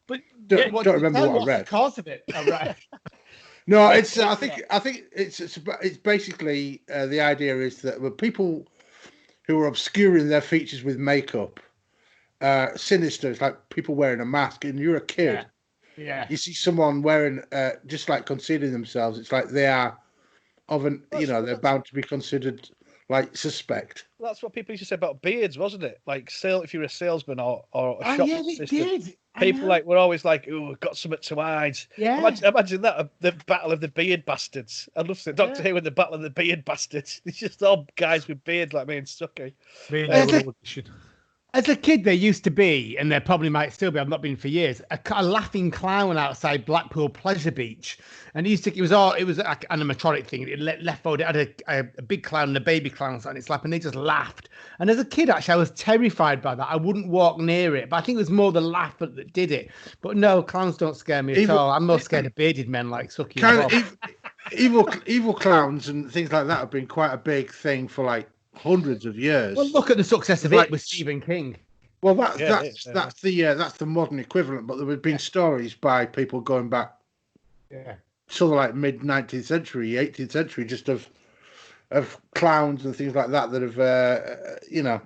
But don't remember what I read. The cause of it? Oh, right. No, it's. I think it's basically the idea is that people who are obscuring their features with makeup, sinister. It's like people wearing a mask, and you're a kid. Yeah. You see someone wearing just like concealing themselves. It's like they are they're bound to be considered like suspect. That's what people used to say about beards, wasn't it? Like if you're a salesman or a shop assistant. People were always like, "Oh, we've got something to hide." Yeah. Imagine that, the battle of the beard bastards. I'd love to see Doctor Who with the battle of the beard bastards. It's just all guys with beards like me and Suky. As a kid, there used to be, and there probably might still be, I've not been for years, a laughing clown outside Blackpool Pleasure Beach. And it was like an animatronic thing. It had a big clown and a baby clown on its lap, and they just laughed. And as a kid, actually, I was terrified by that. I wouldn't walk near it, but I think it was more the laugh that did it. But no, clowns don't scare me at all. I'm more scared of bearded men like Suky. Evil clowns and things like that have been quite a big thing for like hundreds of years. Well, look at the success of it with Stephen King. Well, that's the modern equivalent. But there have been stories by people going back, sort of like mid 19th century, 18th century, just of clowns and things like that have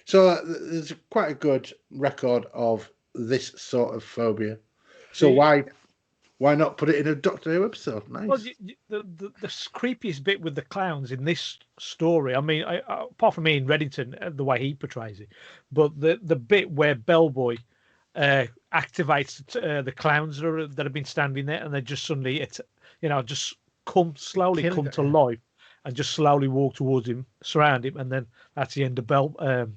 So there's quite a good record of this sort of phobia. So why why not put it in a Doctor Who episode? Nice. Well, the creepiest bit with the clowns in this story, I mean, apart from Ian Reddington, the way he portrays it, but the bit where Bellboy activates the clowns that have been standing there, and they just suddenly, just come to life, and just slowly walk towards him, surround him, and then that's the end of Bellboy,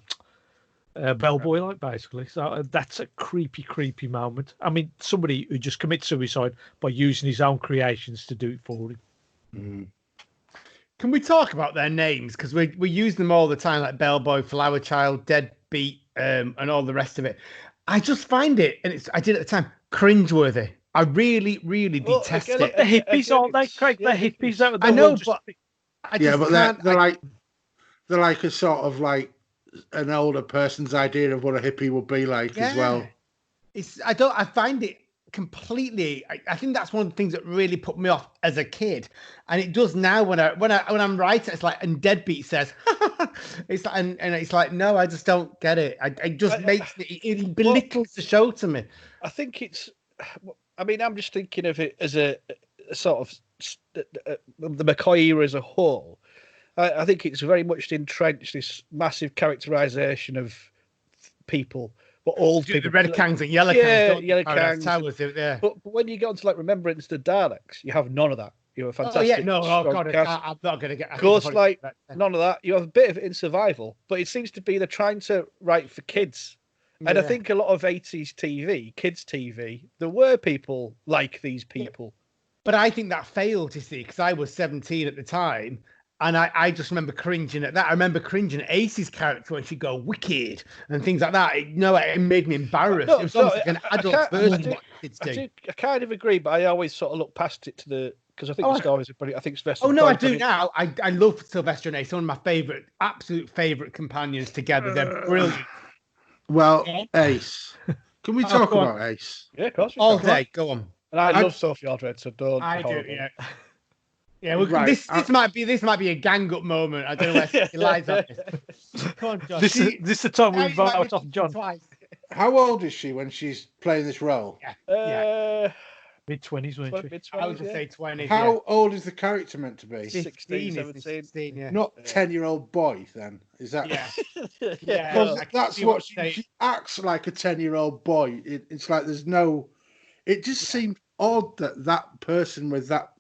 like, basically. So that's a creepy moment. I mean, somebody who just commits suicide by using his own creations to do it for him. Mm. Can we talk about their names? Because we use them all the time, like Bellboy, Flower Child, Deadbeat, and all the rest of it. I just find it, and I did at the time, cringeworthy. I really, really detest it. But the hippies, aren't they, Craig? The hippies out of the I know, world but they're like a sort of like an older person's idea of what a hippie would be like as well. I find it completely. I think that's one of the things that really put me off as a kid, and it does now when I'm writing. It's like, and Deadbeat says, it's like, and it's like, no, I just don't get it. It just makes it belittles the show to me. I think it's. I mean, I'm just thinking of it as a sort of the McCoy era as a whole. I think it's very much entrenched, this massive characterization of people, but all the red kangs and yellow kangs, yellow kangs. Towers, But when you get onto like Remembrance the Daleks, you have none of that. You have a fantastic. I'm not going to get. Ghost Light, none of that. You have a bit of it in Survival, but it seems to be they're trying to write for kids. And I think a lot of 80s TV, kids TV, there were people like these people. But I think that failed, you see, because I was 17 at the time. And I just remember cringing at that. I remember cringing at Ace's character when she'd go wicked and things like that. It made me embarrassed. It was almost like an adult version of what kids do. I kind of agree, but I always sort of look past it because I think the stories are pretty. I think Sylvester. Oh no, I do now. I love Sylvester and Ace. One of my absolute favorite companions together. They're brilliant. Well, Ace. Can we talk about Ace? Yeah, of course. All day. Go on. And I love Sophie Aldred, so don't. I do. Yeah. Yeah, this might be a gang up moment. I don't know where he lies on this. Come on, John. This is the time we vote off John. Twice. How old is she when she's playing this role? Mid-20s, wasn't she? I would say 20. How old is the character meant to be? 16, 17. 16, yeah. Not 10-year-old boy, then. Is that? Yeah. That's what she acts like, a 10-year-old boy. It's like there's no. It just seemed odd that person with that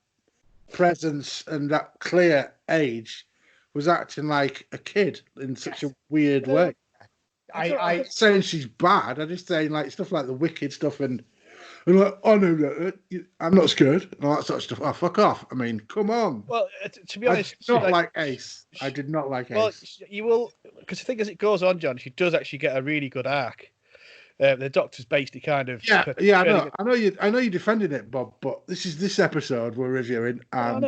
presence and that clear age was acting like a kid in such a weird way. I'm not saying she's bad. I'm just saying like stuff like the wicked stuff and like, oh no, I'm not scared and all that sort of stuff. Oh, fuck off. I mean, come on. Well, to be honest, I did not like Ace. I did not like Ace. Well, you will, because I think as it goes on, John, she does actually get a really good arc. The Doctor's basically kind of I know you defended it, Bob, but this episode we're reviewing. I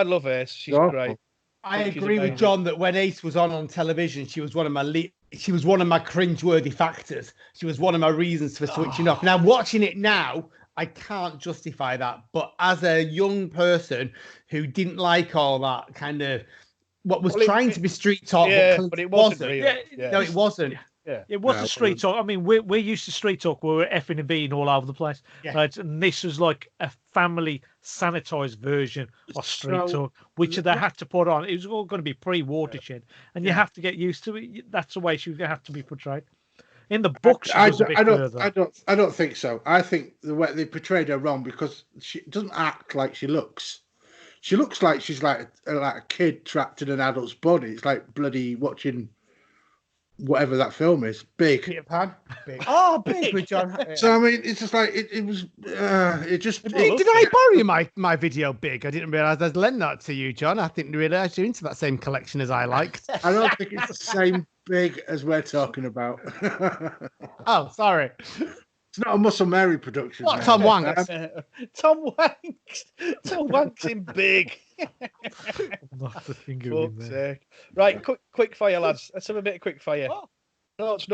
love Ace. She's great. I agree with John that when Ace was on television, she was one of my cringeworthy factors. She was one of my reasons for switching off. Now watching it now, I can't justify that. But as a young person who didn't like all that kind of what was trying to be street talk, but it wasn't. No, it wasn't. Yeah, it was a street talk. I mean, we're used to street talk where we're effing and being all over the place, right? And this was like a family sanitized version of street talk, which they had to put on. It was all going to be pre-Watershed, and you have to get used to it. That's the way she was going to have to be portrayed. In the books, I don't think so. I think the way they portrayed her wrong because she doesn't act like she looks. She looks like she's like a kid trapped in an adult's body. It's like bloody watching whatever that film is, Big. Peter Pan. Big. Oh, Big with John. So I mean, it's just like it was. It just. Did I borrow you my video Big? I didn't realise I'd lent that to you, John. I didn't realise you're into that same collection as I liked. I don't think it's the same Big as we're talking about. Oh, sorry. It's not a Muscle Mary production. What, Tom Wanks? Tom Wanks in Big. Right, quick fire, lads. Let's have a bit of quick fire. Oh. Notes.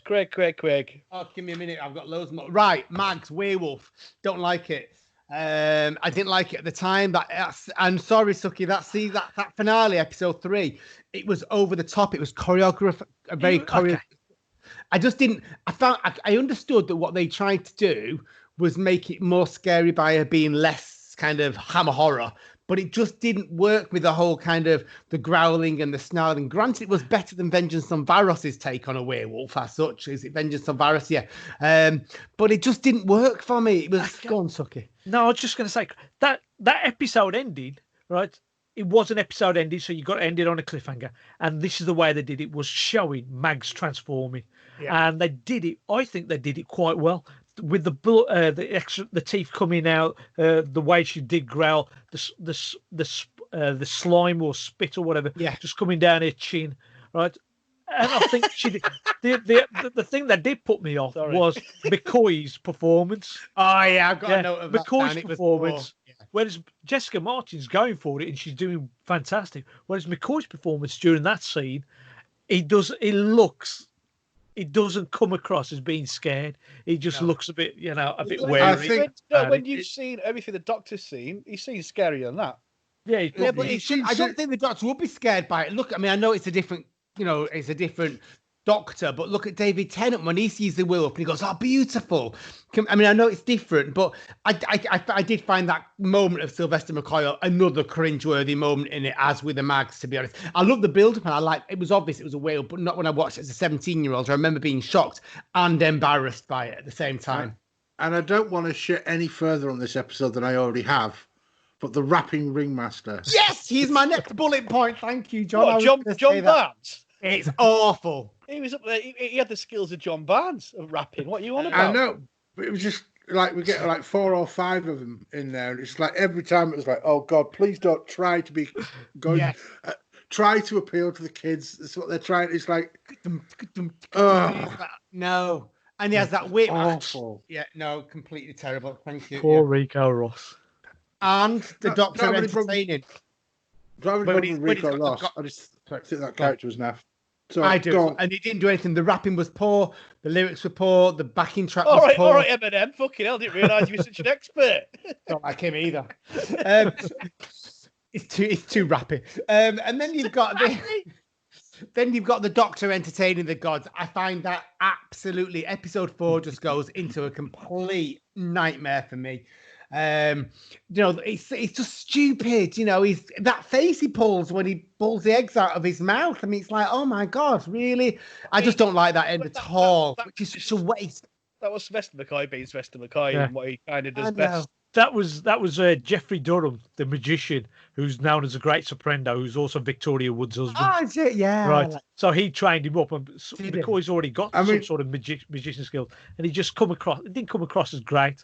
Craig. Oh, give me a minute. I've got loads more. Right, Mags, Werewolf. Don't like it. I didn't like it at the time. I'm sorry, Suky. That finale, episode 3, it was over the top. It was choreographed, I just didn't. I understood that what they tried to do was make it more scary by her being less kind of hammer horror. But it just didn't work with the whole kind of the growling and the snarling. Granted, it was better than Vengeance on Varos's take on a werewolf as such. Is it Vengeance on Varos? Yeah. But it just didn't work for me. It was go on, Suky. No, I was just going to say that episode ended, right? It was an episode ending, so you got to end it on a cliffhanger. And this is the way they did it, was showing Mags transforming. Yeah. And they did it, I think they did it quite well. With the teeth coming out, the way she did growl, the slime or spit or whatever, just coming down her chin, right? And I think she did. The thing that did put me off was McCoy's performance. Oh yeah, I've got a note of that. McCoy's performance. Whereas Jessica Martin's going for it and she's doing fantastic. Whereas McCoy's performance during that scene, it doesn't come across as being scared. He just looks a bit, a bit wary. I think when you've seen everything the Doctor's seen, he seems scarier than that. Yeah, but I don't think the Doctor would be scared by it. Look, I mean, I know it's a different, it's a different Doctor, but look at David Tennant when he sees the will up and he goes, "Oh, beautiful." I mean, I know it's different, but I did find that moment of Sylvester McCoy another cringeworthy moment in it, as with the Mags, to be honest. I love the build-up and it was obvious it was a whale, but not when I watched it as a 17-year-old. I remember being shocked and embarrassed by it at the same time. And I don't want to shit any further on this episode than I already have, but the rapping ringmaster. Yes, he's my next bullet point. Thank you, John. What, John Barnes? It's awful. He was up there. He had the skills of John Barnes of rapping. What are you on about? I know, but it was just like we get like 4 or 5 of them in there, and it's like every time it was like, "Oh God, please don't try to be going. Try to appeal to the kids." That's what they're trying. It's like, no, and he has that whip. Awful. Yeah, no, completely terrible. Thank you. Poor Rico Ross. And the Doctor entertaining. Driving Rico Ross. I just think that character was naff. So, I do, and he didn't do anything. The rapping was poor, the lyrics were poor, the backing track was poor. All right, Eminem. Fucking hell, didn't realise you were such an expert. Don't like him either. It's too rappy. And then you've got the Doctor entertaining the gods. I find that absolutely episode 4 just goes into a complete nightmare for me. It's just stupid. He's that face he pulls when he pulls the eggs out of his mouth. I mean, it's like, oh my God, really? I just don't like that end at all, which is such a waste. That was Sylvester McCoy being Sylvester McCoy and what he kind of does best. That was Jeffrey Durham, the magician, who's known as a great soprano, who's also Victoria Wood's husband. Oh, is it? Yeah. Right. So he trained him up, and McCoy's already got some sort of magician skills, and he just it didn't come across as great.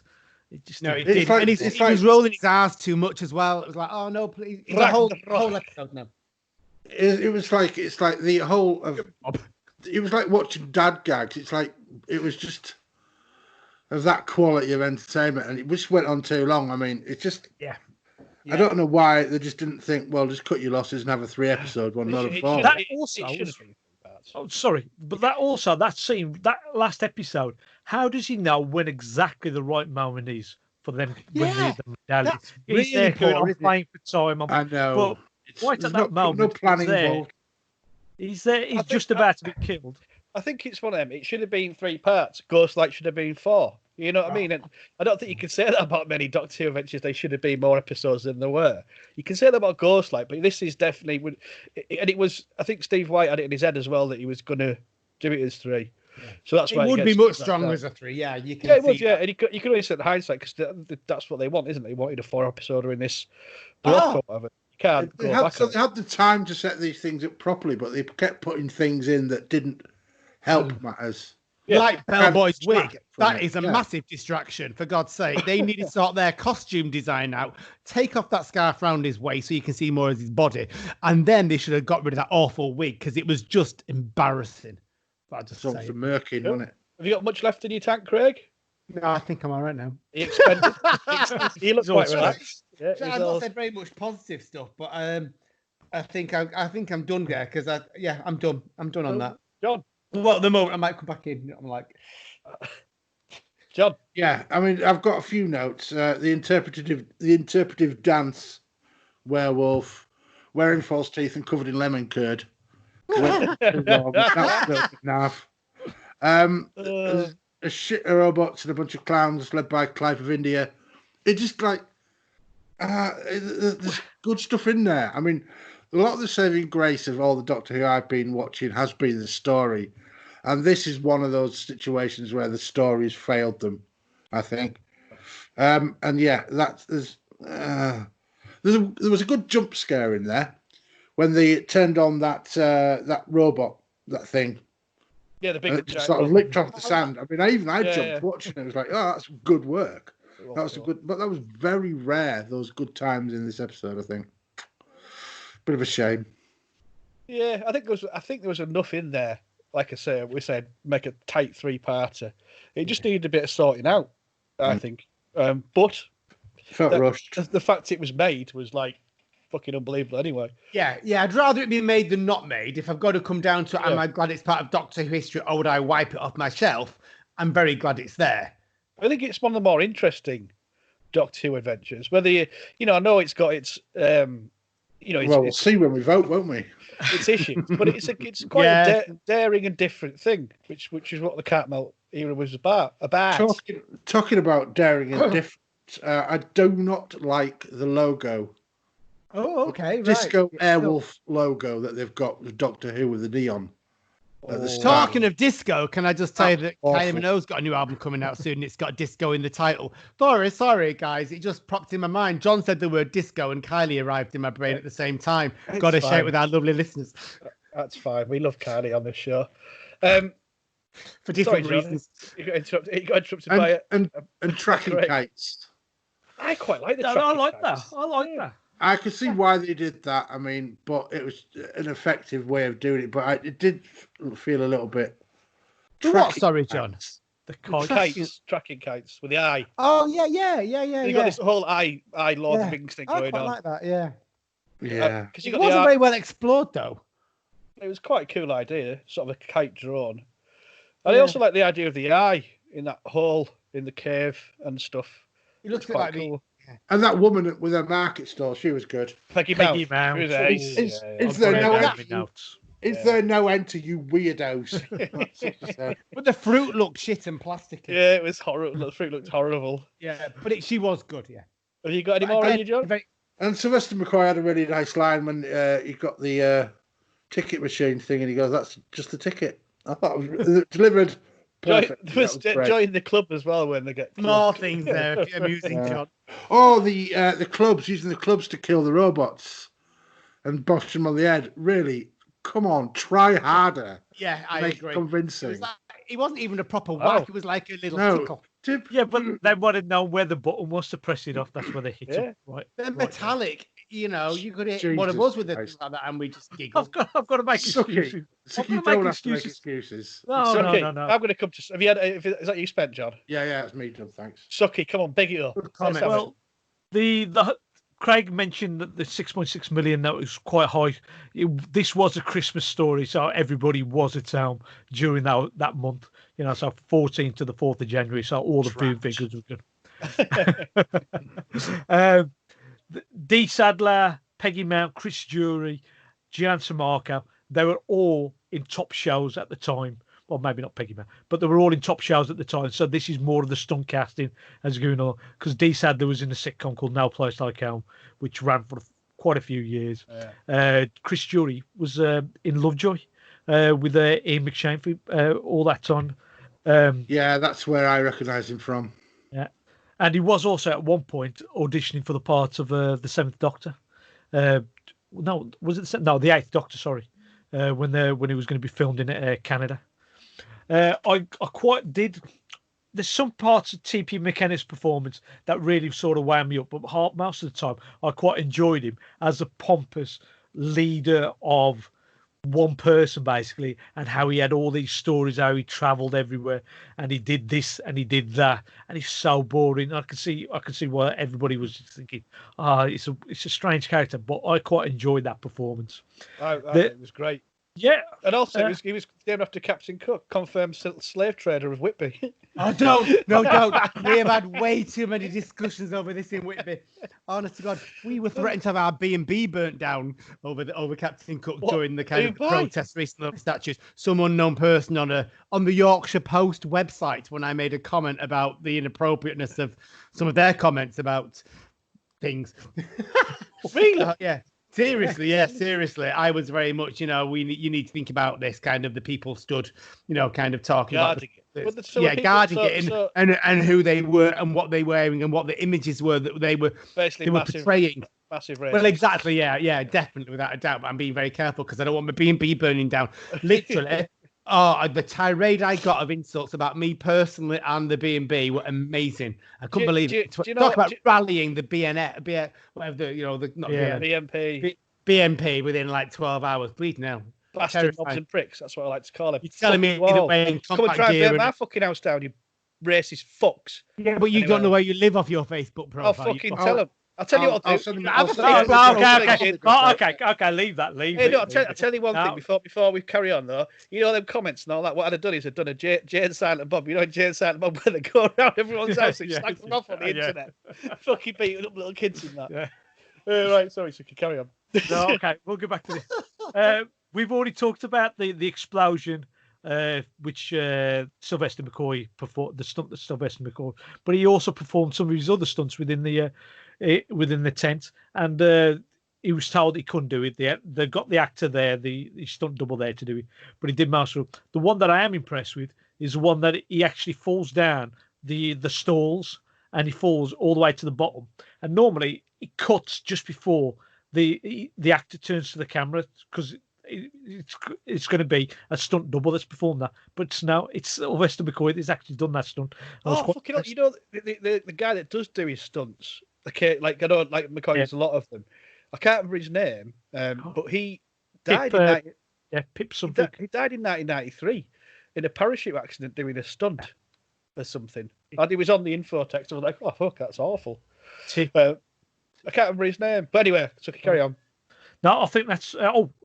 It did. Like, and he was rolling his ass too much as well. It was like, oh no, please. The whole episode now. It was like, it's like the whole of. It was like watching dad gags. It's like it was just of that quality of entertainment, and it just went on too long. I mean, it's just I don't know why they just didn't think, well, just cut your losses and have a 3-episode one, not a 4. That scene, that last episode, how does he know when exactly the right moment is for them when they need the medallion? He's there going on playing for time. I know. But right at that moment, no planning involved. He's there. He's just about to be killed. I think it's one of them. It should have been 3 parts. Ghostlight should have been 4. You know what I mean? And I don't think you can say that about many Doctor Who adventures. They should have been more episodes than there were. You can say that about Ghostlight, but this is definitely. And it was. I think Steve White had it in his head as well that he was going to do it as 3. So that's why it would be much stronger as a 3. Yeah, you can. Yeah, it would. Yeah, and you can only say the hindsight because that's what they want, isn't it? They wanted a 4-episoder in this block or whatever. You can't go back. They had the time to set these things up properly, but they kept putting things in that didn't help matters. Yeah. Like Bellboy's wig. That is a massive distraction, for God's sake. They need to sort their costume design out, take off that scarf around his waist so you can see more of his body, and then they should have got rid of that awful wig because it was just embarrassing. But I just say some murking, wasn't it? Have you got much left in your tank, Craig? No, I think I'm all right now. He looks quite relaxed. Yeah, I've not said very much positive stuff, but I think I'm done there because I'm done. I'm done on that. John. Well, at the moment I might come back in. I'm like, John. Yeah, I mean, I've got a few notes. The interpretive dance werewolf wearing false teeth and covered in lemon curd. a shit of robots and a bunch of clowns led by Clive of India. It just like there's good stuff in there. I mean, a lot of the saving grace of all the Doctor Who I've been watching has been the story, and this is one of those situations where the story's failed them, I think. And yeah, there was a good jump scare in there when they turned on that robot, that thing. Yeah, the big It sort of licked off the sand. I mean, I jumped watching it. It was like, oh, that's good work. That was but that was very rare. Those good times in this episode, I think. Bit of a shame. Yeah, I think there was enough in there. Like I say, we said make a tight 3-parter. It just needed a bit of sorting out, I think. But felt rushed. The fact it was made was like fucking unbelievable. Anyway. Yeah. I'd rather it be made than not made. If I've got to come down to, am I glad it's part of Doctor Who history, or would I wipe it off my shelf? I'm very glad it's there. I think it's one of the more interesting Doctor Who adventures. Whether I know it's got its, we'll see when we vote, won't we? It's issues, but it's quite a daring and different thing, which is what the Cartmel era was about. Talking about daring and different, I do not like the logo. Oh, okay, right. Disco Airwolf logo that they've got with Doctor Who with the neon. Talking of disco, can I just tell you that Kylie Minogue's got a new album coming out soon? It's got disco in the title. Sorry, guys, it just popped in my mind. John said the word disco, and Kylie arrived in my brain at the same time. Got to share it with our lovely listeners. That's fine. We love Kylie on this show. For different reasons. You got interrupted by it. And tracking kites. I quite like the I tracking like kites. that. I like that. I could see why they did that. I mean, but it was an effective way of doing it. But it did feel a little bit. What? Sorry, John. The Tracking kites with the eye. Oh yeah. You got this whole eye Lord of the Rings thing going on. I like that. Yeah. Yeah. Because it wasn't very well explored though. It was quite a cool idea, sort of a kite drone. And I also like the idea of the eye in that hole in the cave and stuff. It looks quite cool. And that woman with her market stall, she was good. Peggy Mount. Is there no end to you weirdos? But the fruit looked shit and plasticky. Yeah, it was horrible. The fruit looked horrible. Yeah, but she was good. Yeah. Have you got any more on you, John? And Sylvester McCoy had a really nice line when he got the ticket machine thing, and he goes, "That's just the ticket." I thought it was delivered. Perfect. Join the club as well when they get more things there. Amusing, John. Oh, the clubs, using the clubs to kill the robots and bosh them on the head. Really, come on, try harder. Yeah, I agree. Convincing. It wasn't even a proper whack. It was like a little tickle. Yeah, but they wanted to know where the button was to press it off. That's where they hit it. Right. They're metallic. You could hit one of us with it like that, and we just giggle. I've got to make excuses. You don't have to make excuses. No. I'm going to come to. Have you had? Is that you spent, John? Yeah, it's me, John. Thanks. Suky, come on, big it up. Well, the Craig mentioned that the 6.6 million, that was quite high. This was a Christmas story, so everybody was at home during that month. So 14th to the 4th of January. So all the food figures were good. Dee Sadler, Peggy Mount, Chris Jury, Gian Samarco, they were all in top shows at the time. Well, maybe not Peggy Mount, but they were all in top shows at the time. So this is more of the stunt casting as going on. Because Dee Sadler was in a sitcom called No Place Like Home, which ran for quite a few years. Yeah. Chris Jury was in Lovejoy with Ian McShane for all that time. Yeah, that's where I recognise him from. Yeah. And he was also at one point auditioning for the part of the Seventh Doctor. The Eighth Doctor. Sorry, when he was going to be filmed in Canada. I quite did. There's some parts of T.P. McKenna's performance that really sort of wound me up, but most of the time I quite enjoyed him as a pompous leader of one person basically, and how he had all these stories, how he travelled everywhere and he did this and he did that, and he's so boring. I can see why everybody was just thinking, it's a strange character, but I quite enjoyed that performance. It was great. Yeah. And also, he was named after Captain Cook, confirmed slave trader of Whitby. Oh, don't. We have had way too many discussions over this in Whitby. Honest to God, we were threatened to have our B&B burnt down over Captain Cook during the kind of protest recently of statues. Some unknown person on the Yorkshire Post website, when I made a comment about the inappropriateness of some of their comments about things. Really? Yeah. Seriously. I was very much, you need to think about this, kind of the people stood, kind of talking guarding about guarding it and who they were and what they were wearing and what the images were that they were portraying. Massive race. Well, exactly, yeah, definitely, without a doubt. But I'm being very careful because I don't want my B&B burning down. Literally, the tirade I got of insults about me personally and the B&B were amazing. I couldn't believe it. Talk about rallying the BNP, BNP within like 12 hours. Please no. Bastard mobs and pricks. That's what I like to call them. You're telling me that wearing come and try and burn my fucking house down, you racist fucks. Yeah, but you don't know where you live off your Facebook profile. I'll fucking tell them. I'll tell you what I'll do. Okay, leave that. I'll tell you one thing before we carry on, though. You know them comments and all that. What I'd have done is I'd done a Jane Silent Bob. You know Jane Silent Bob, where they go around everyone's house and slag them off on the internet. Fucking beating up little kids in that. Yeah. Right, sorry, Suky, carry on. No, okay, we'll go back to this. We've already talked about the explosion, which Sylvester McCoy performed, the stunt that Sylvester McCoy, but he also performed some of his other stunts within the tent, and he was told he couldn't do it. They got the actor there, the stunt double there to do it, but he did master it. The one that I am impressed with is the one that he actually falls down the stalls and he falls all the way to the bottom. And normally it cuts just before the actor turns to the camera because it's going to be a stunt double that's performed that. But now it's Sylvester McCoy that's actually done that stunt. Fucking hell, you know the guy that does do his stunts. Okay, like I know, like McCoy does a lot of them. I can't remember his name, but he died Pip something. He died in 1993 in a parachute accident doing a stunt or something. And he was on the info text. I was like, oh fuck, that's awful. I can't remember his name, but anyway, so carry on. No, I think that's.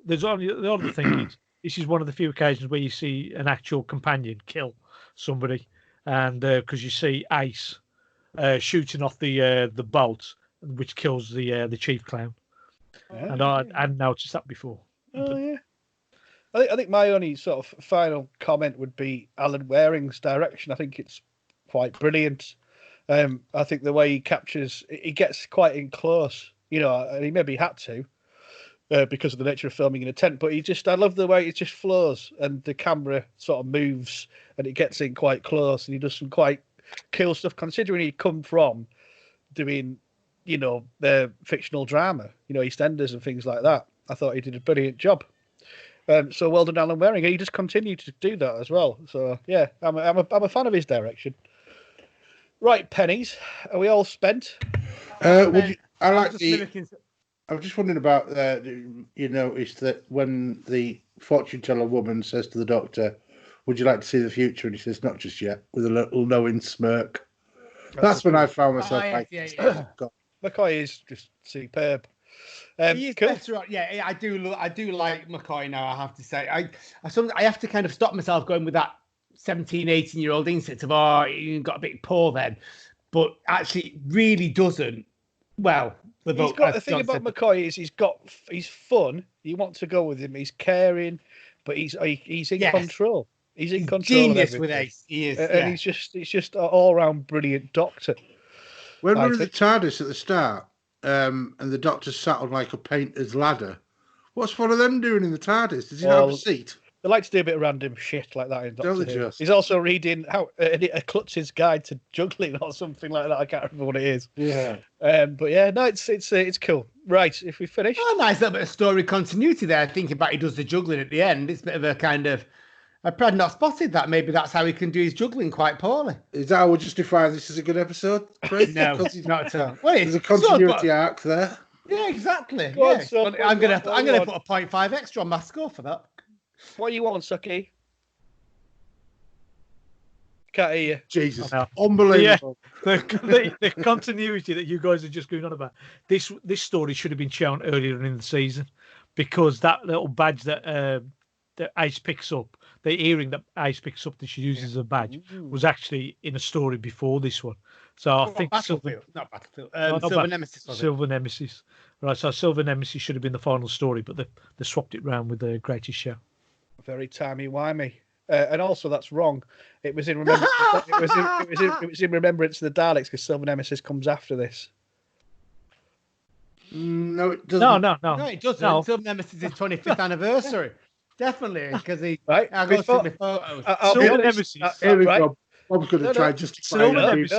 There's only the other thing is this is one of the few occasions where you see an actual companion kill somebody, and because you see Ace shooting off the bolt, which kills the chief clown. Yeah. And I hadn't noticed that before. Yeah. I think my only sort of final comment would be Alan Waring's direction. I think it's quite brilliant. I think the way he captures, he gets quite in close, and he maybe had to because of the nature of filming in a tent. But I love the way it just flows and the camera sort of moves and it gets in quite close and he does some quite cool stuff considering he'd come from doing, the fictional drama, EastEnders and things like that. I thought he did a brilliant job. So well done, Alan Waring. And he just continued to do that as well. So yeah, I'm a fan of his direction. Right, pennies. Are we all spent? I was just wondering about. You noticed that when the fortune teller woman says to the doctor, "Would you like to see the future?" and he says, "Not just yet," with a little knowing smirk. That's when I found myself McCoy is just superb. He is better. Yeah, I do like McCoy now. I have to say, I have to kind of stop myself going with that 17, 18-year-old instinct of you got a big paw then, but actually it really doesn't. Well, the thing about McCoy is he's fun. You want to go with him. He's caring, but he's in control. He's in control. Genius with Ace. He is, and he's just an all-round brilliant doctor. When we were at the TARDIS at the start, and the doctor sat on like a painter's ladder, what's one of them doing in the TARDIS? Does he not have a seat? They like to do a bit of random shit like that in Doctor Who. He's also reading a Clutch's Guide to Juggling or something like that. I can't remember what it is. Yeah. But yeah, no, it's cool. Right, if we finish. Oh, nice little bit of story continuity there. Thinking about he does the juggling at the end. It's a bit of a kind of. I've probably not spotted that. Maybe that's how he can do his juggling quite poorly. Is that how we'll justify this as a good episode? No, not at all. Well, there's a continuity arc there. Yeah, exactly. I'm gonna put a 0.5 extra on my score for that. What do you want, Suky? Can't hear you. Jesus, unbelievable. Yeah, the continuity that you guys are just going on about. This story should have been shown earlier in the season because that little badge that Ace picks up, the earring that Ace picks up that she uses as a badge, was actually in a story before this one. So I think not Battlefield. Silver Nemesis. Silver Nemesis. Right, so Silver Nemesis should have been the final story, but they swapped it round with the Greatest Show. Very timey-wimey. And also, that's wrong. It was in remembrance. it was in remembrance of the Daleks because Silver Nemesis comes after this. No, it doesn't. No, it doesn't. No. Silver Nemesis' 25th anniversary. Definitely, because he. Right. I go through my photos. Silver Nemesis. Here we right. go. Bob's going to try and justify Silver it. Nemesis.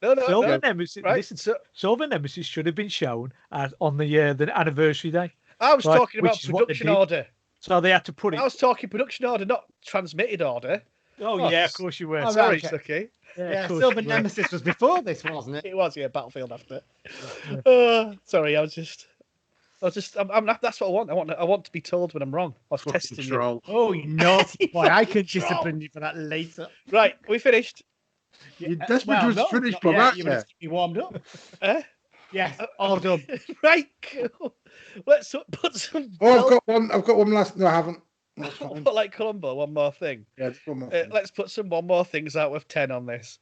No. Silver Nemesis. Right. Listen, Silver Nemesis should have been shown on the anniversary day. I was talking which about is what they production did. order. So they had to put it. I was talking production order, not transmitted order. Oh yeah, of course you were. Oh, Sorry, right, Suky. Yeah, of course Silver you were. Nemesis was before this, wasn't it? It was, yeah, Battlefield after. Sorry, I'm not, that's what I want. I want to be told when I'm wrong. I was testing you. Troll. Oh, you naughty boy! I can discipline you for that later. Right, we finished. You're desperate to finish, Bob, aren't you you? must keep me warmed up. Eh? Yes, all done. Right, cool. Let's put some. Oh, I've got one last. No, I haven't. But like Columbo, one more thing. Yeah, just one more thing. Let's put some one more things out of 10 on this.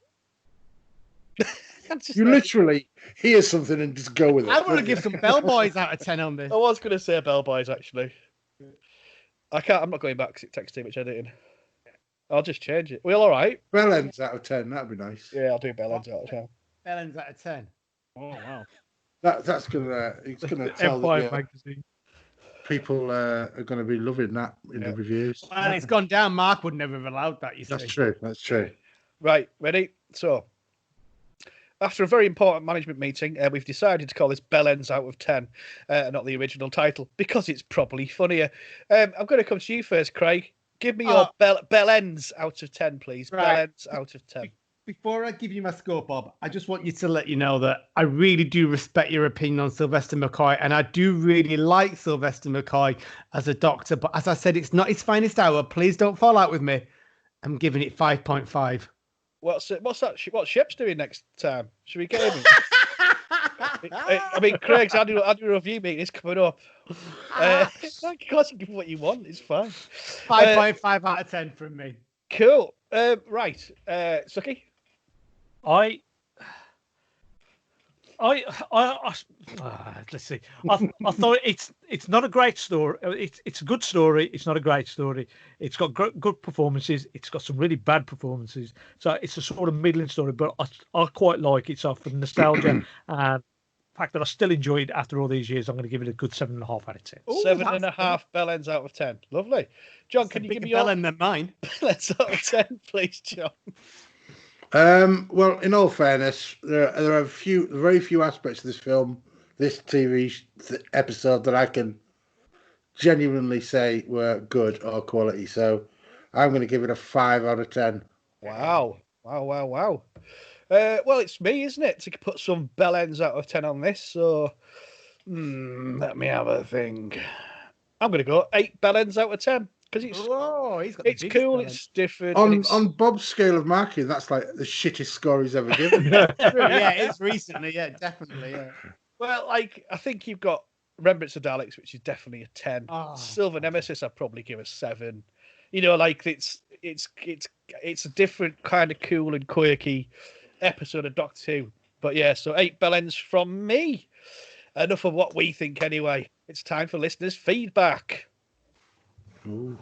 You literally hear something and just go with it. I want to give some bellboys out of 10 on this. I was going to say Bellboys, actually. I'm not going back because it takes too much editing. I'll just change it. Well, all right. Bell ends out of 10. That'd be nice. Yeah, I'll do Bellends out of 10. Bellends out of 10. Oh wow. That's gonna. It's gonna tell Empire that magazine. people are going to be loving that in the reviews. And it's gone down. Mark would never have allowed that. You see. That's true. That's true. Right, ready? So, after a very important management meeting, we've decided to call this Bellends out of 10, not the original title, because it's probably funnier. I'm going to come to you first, Craig. Give me your Bellends out of 10, please. Right. Bellends out of 10. Before I give you my score, Bob, I just want you to let you know that I really do respect your opinion on Sylvester McCoy, and I do really like Sylvester McCoy as a Doctor. But as I said, it's not his finest hour. Please don't fall out with me. I'm giving it 5.5. What's that? What's Shep's doing next time? Should we get him? I mean, Craig's annual review meeting is coming up. Of course, you give what you want. It's fine. 5.5 out of 10 from me. Cool. Right, Suky. Let's see. I thought it's not a great story. It's a good story. It's not a great story. It's got good performances. It's got some really bad performances. So it's a sort of middling story, but I quite like it. So for the nostalgia and the fact that I still enjoy it after all these years, I'm going to give it a good 7.5 out of 10. Ooh, 7.5 Bellends out of 10. Lovely. John, can you give me your Bellend than mine? Bellends out of 10, please, John? Well, in all fairness, there are very few aspects of this film, this TV episode that I can genuinely say were good or quality. So I'm going to give it a 5 out of 10. Wow. Well, it's me, isn't it, to put some Bellends out of 10 on this. So let me have a think. I'm going to go 8 Bellends out of 10. Because it's cool, it's different. On Bob's scale of marking, that's like the shittest score he's ever given. Yeah, it's recently. Yeah, definitely. Yeah. Well, I think you've got Remembrance of Daleks, which is definitely a 10. Oh, Silver Nemesis, I'd probably give a 7. You know, like it's a different kind of cool and quirky episode of Doctor Who. But yeah, so 8 Bellends from me. Enough of what we think anyway. It's time for listeners' feedback. Ooh.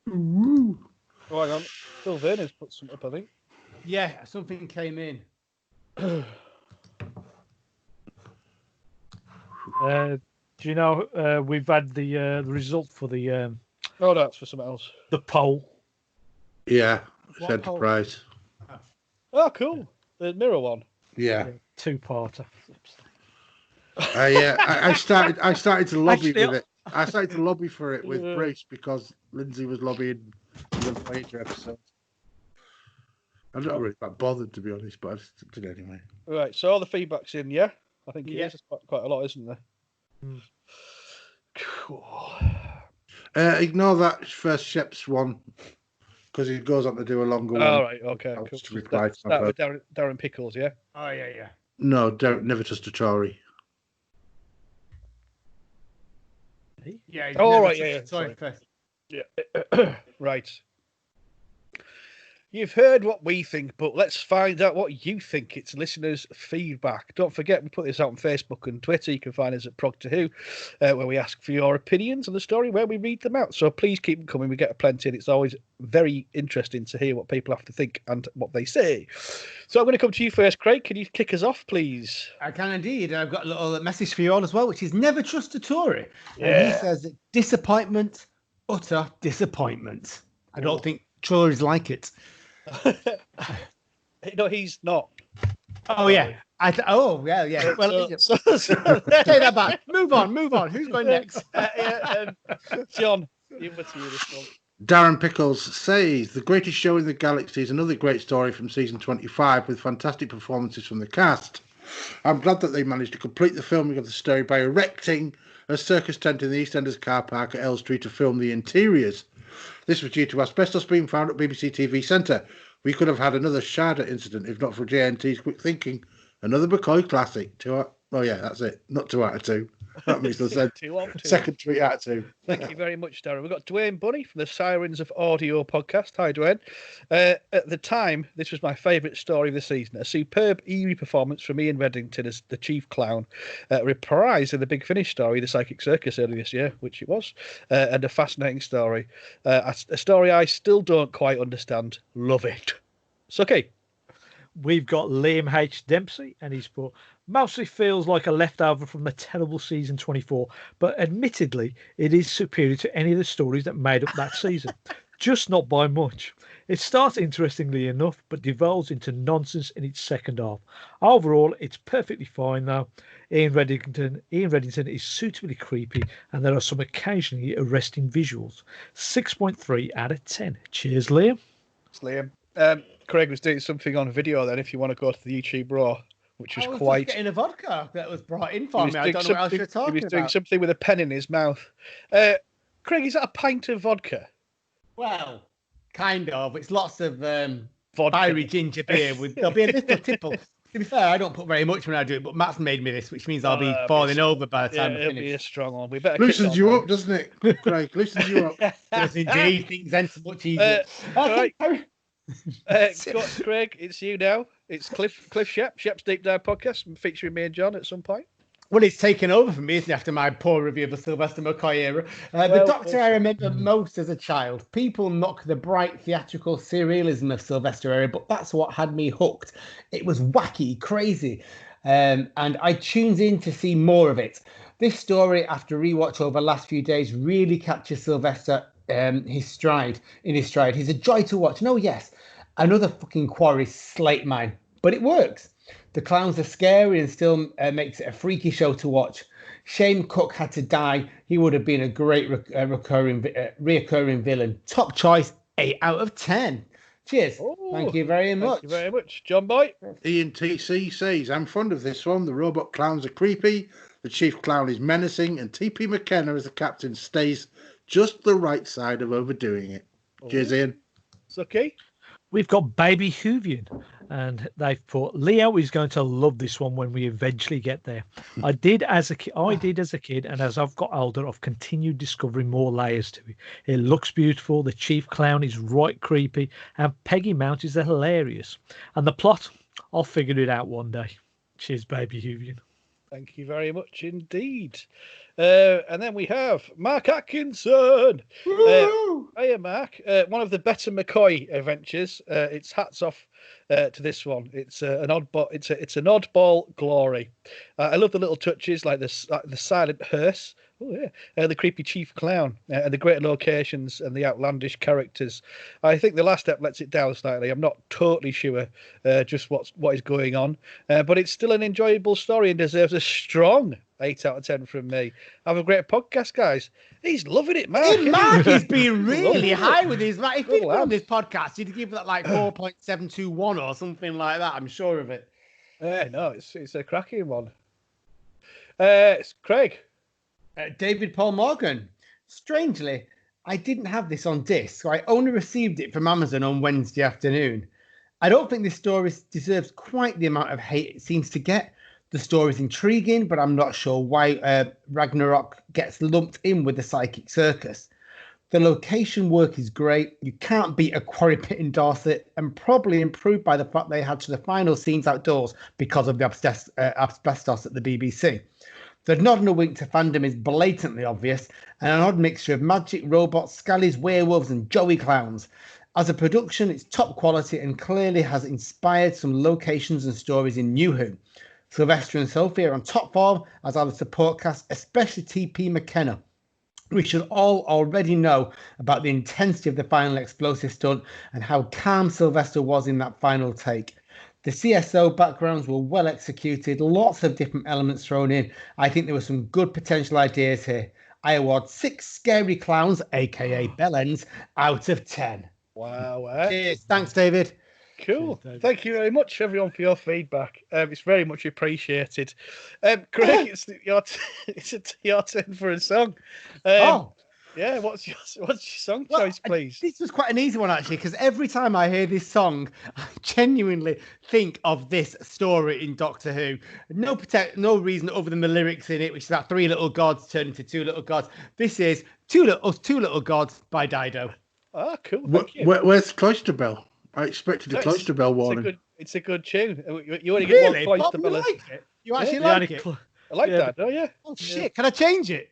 Oh, hang on. Phil Verner's put something up, I think. Yeah, something came in. Do you know we've had the result for the Oh, no, it's for something else. the poll? Yeah, What Enterprise. Oh, cool. The mirror one. Yeah. 2-parter. Yeah, I started to lobby Actually, with it. I started to lobby for it with Brace because Lindsay was lobbying for the Voyager episode. I'm not really that bothered, to be honest, but I just did it anyway. Right, so all the feedback's in, yeah? I think it is. It's quite a lot, isn't there? Cool. Ignore that first Shep's one because he goes on to do a longer one. All right, okay. I'll Cool. just reply to Start that. with Darren Pickles, yeah? Oh, yeah. No, don't never touch a Tory. Yeah. Oh, right, yeah. Sorry, first. Yeah. Right. You've heard what we think, but let's find out what you think. It's listeners' feedback. Don't forget, we put this out on Facebook and Twitter. You can find us at Progtor Who, where we ask for your opinions on the story, where we read them out. So please keep them coming. We get plenty, and it's always very interesting to hear what people have to think and what they say. So I'm going to come to you first, Craig. Can you kick us off, please? I can indeed. I've got a little message for you all as well, which is never trust a Tory. Yeah. And he says, disappointment, utter disappointment. I don't think Tories like it. No, he's not. Oh, yeah. Well, So, take that back. Move on. Who's going next? John, you this one. Darren Pickles says the greatest show in the galaxy is another great story from season 25 with fantastic performances from the cast. I'm glad that they managed to complete the filming of the story by erecting a circus tent in the EastEnders car park at Elstree to film the interiors. This was due to asbestos being found at BBC TV Centre. We could have had another Sharda incident if not for JNT's quick thinking. Another McCoy classic. That's it. Not 2 out of 2. That makes no sense. 2 out of 2. Second 3 out of 2. Thank you very much, Darren. We've got Dwayne Bunny from the Sirens of Audio podcast. Hi, Dwayne. At the time, this was my favourite story of the season. A superb, eerie performance from Ian Reddington as the chief clown, reprised in the Big Finish story, The Psychic Circus, earlier this year, which it was, and a fascinating story. A story I still don't quite understand. Love it. Suky. We've got Liam H. Dempsey, and he's put, mostly feels like a leftover from the terrible season 24, but admittedly, it is superior to any of the stories that made up that season. Just not by much. It starts interestingly enough, but devolves into nonsense in its second half. Overall, it's perfectly fine, though. Ian Reddington is suitably creepy, and there are some occasionally arresting visuals. 6.3 out of 10. Cheers, Liam. It's Liam. Craig was doing something on video then, if you want to go to the YouTube Raw, which was quite... Just getting a vodka that was brought in for me. I don't know what else you're talking about. He was doing something with a pen in his mouth. Craig, is that a pint of vodka? Well, kind of. It's lots of Vodka. fiery ginger beer. There'll be a little tipple. To be fair, I don't put very much when I do it, but Matt's made me this, which means I'll be falling over by the time I it'll finish. be a strong one. We better Loosens you up, doesn't it, Craig? Loosens you up. Yes, indeed. Things enter much easier. Right. Craig, it's you now. It's Cliff Shep, Shep's Deep Dive Podcast, featuring me and John at some point. Well, it's taken over for me, isn't it, after my poor review of the Sylvester McCoy era. The Doctor I remember most as a child. People knock the bright theatrical surrealism of Sylvester era, but that's what had me hooked. It was wacky, crazy, and I tuned in to see more of it. This story, after rewatch over the last few days, really captures Sylvester in his stride. He's a joy to watch. No, yes, another fucking quarry slate mine, but it works. The clowns are scary and still makes it a freaky show to watch. Shane Cook had to die. He would have been a great reoccurring villain. Top choice, 8 out of 10. Cheers. Thank you very much. Thank you very much. John Boy. Ian TC says, I'm fond of this one. The robot clowns are creepy. The chief clown is menacing. And TP McKenna as the captain stays just the right side of overdoing it. Cheers, Ian. It's okay. We've got Baby Hoovian, and they've put, Leo is going to love this one when we eventually get there. I did as a kid, and as I've got older, I've continued discovering more layers to it. It looks beautiful, the chief clown is right creepy, and Peggy Mount is hilarious. And the plot, I'll figure it out one day. Cheers, Baby Hoovian. Thank you very much indeed. And then we have Mark Atkinson. Hiya, Mark. One of the better McCoy adventures. It's hats off to this one. It's an oddball. It's an oddball glory. I love the little touches like the silent hearse. Oh yeah, the creepy chief clown and the great locations and the outlandish characters. I think the last step lets it down slightly. I'm not totally sure just what is going on, but it's still an enjoyable story and deserves a strong 8 out of 10 from me. Have a great podcast, guys. He's loving it, Mark. Mark is being really high with his. If he'd been on this podcast, he'd give that like 4.721 or something like that. I'm sure of it. No, it's a cracking one. It's Craig. David Paul Morgan. Strangely, I didn't have this on disc, so I only received it from Amazon on Wednesday afternoon. I don't think this story deserves quite the amount of hate it seems to get. The story's intriguing, but I'm not sure why Ragnarok gets lumped in with the Psychic Circus. The location work is great. You can't beat a quarry pit in Dorset, and probably improved by the fact they had to the final scenes outdoors because of the asbestos at the BBC. The nod and a wink to fandom is blatantly obvious, and an odd mixture of magic, robots, scallies, werewolves, and joey clowns. As a production, it's top quality and clearly has inspired some locations and stories in New Who. Sylvester and Sophie are on top form, as are the support cast, especially TP McKenna. We should all already know about the intensity of the final explosive stunt and how calm Sylvester was in that final take. The CSO backgrounds were well executed, lots of different elements thrown in. I think there were some good potential ideas here. I award 6 scary clowns, aka bellends, out of 10. Wow. Cheers. Thanks, David. Cool. Cheers, David. Thank you very much, everyone, for your feedback. It's very much appreciated. Craig, it's your turn for a song. Yeah, what's your song choice, please? This was quite an easy one, actually, because every time I hear this song, I genuinely think of this story in Doctor Who. No reason other than the lyrics in it, which is that 3 little gods turned into 2 little gods. This is Two Little Gods by Dido. Ah, cool. Thank you. Where's Cloister Bell? I expected a Cloister Bell warning. It's a good tune. You only get Really? one Bob, Cloister you Bell. like it? You actually Yeah, like it? I like that. Oh, yeah. Oh, shit. Can I change it?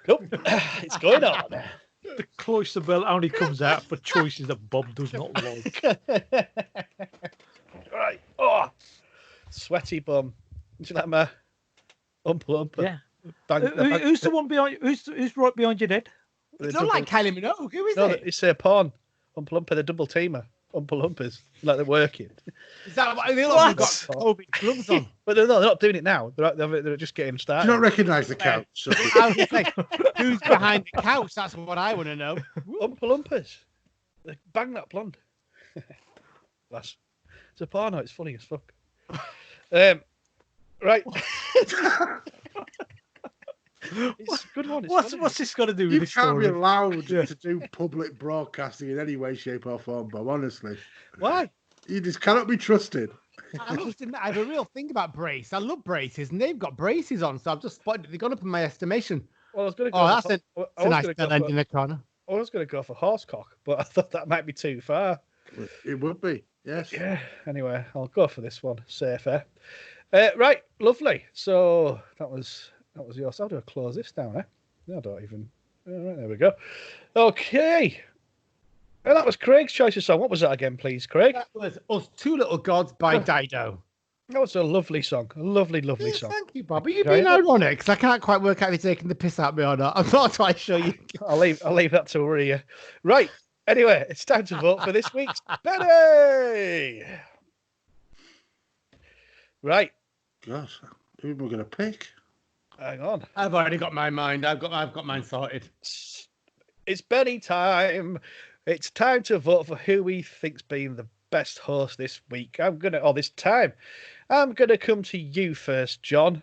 Nope. It's going on. The Cloister Bell only comes out for choices that Bob does not like. Right. Oh, sweaty bum. Would you like my umpa? Yeah. Who's the one behind? Who's right behind your head? It's not like Kylie Minogue. Who is No, it? it's a pawn. Umpa, the double teamer. Umpa, like they're working. Is that what they all got COVID gloves on? But they're not doing it now. They're just getting started. Do you not recognise the couch? I was gonna say, who's behind the couch? That's what I want to know. Umpa. They bang that blonde. It's a porno. It's funny as fuck. Right. It's a good one. What's this got to do with You this can't story? be allowed to do public broadcasting in any way, shape, or form, Bob. Honestly, Why? you just cannot be trusted. I must admit, I have a real thing about brace. I love braces, and they've got braces on, so I've just spotted they've gone up in my estimation. Well, I was going to go. Oh, that's a nice bell end in the corner. I was going to go for horsecock, but I thought that might be too far. It would be, yes. Yeah. Anyway, I'll go for this one. Safer. Right. Lovely. So that was yours. How do I close this down? I don't even. Right, there we go. Okay. And that was Craig's choice of song. What was that again, please, Craig? That was Us Two Little Gods by Dido. That was a lovely song. A lovely song. Thank you, Bob. Are you being ironic? Because I can't quite work out if you're taking the piss out of me or not. I'm not quite sure you. I'll leave that to worry you. Right. Anyway, it's time to vote for this week's Benni. Right. Gosh, who am I going to pick? Hang on. I've already got my mind. I've got mine sorted. It's Benni time. It's time to vote for who we think's been the best host this week. This time. I'm gonna come to you first, John.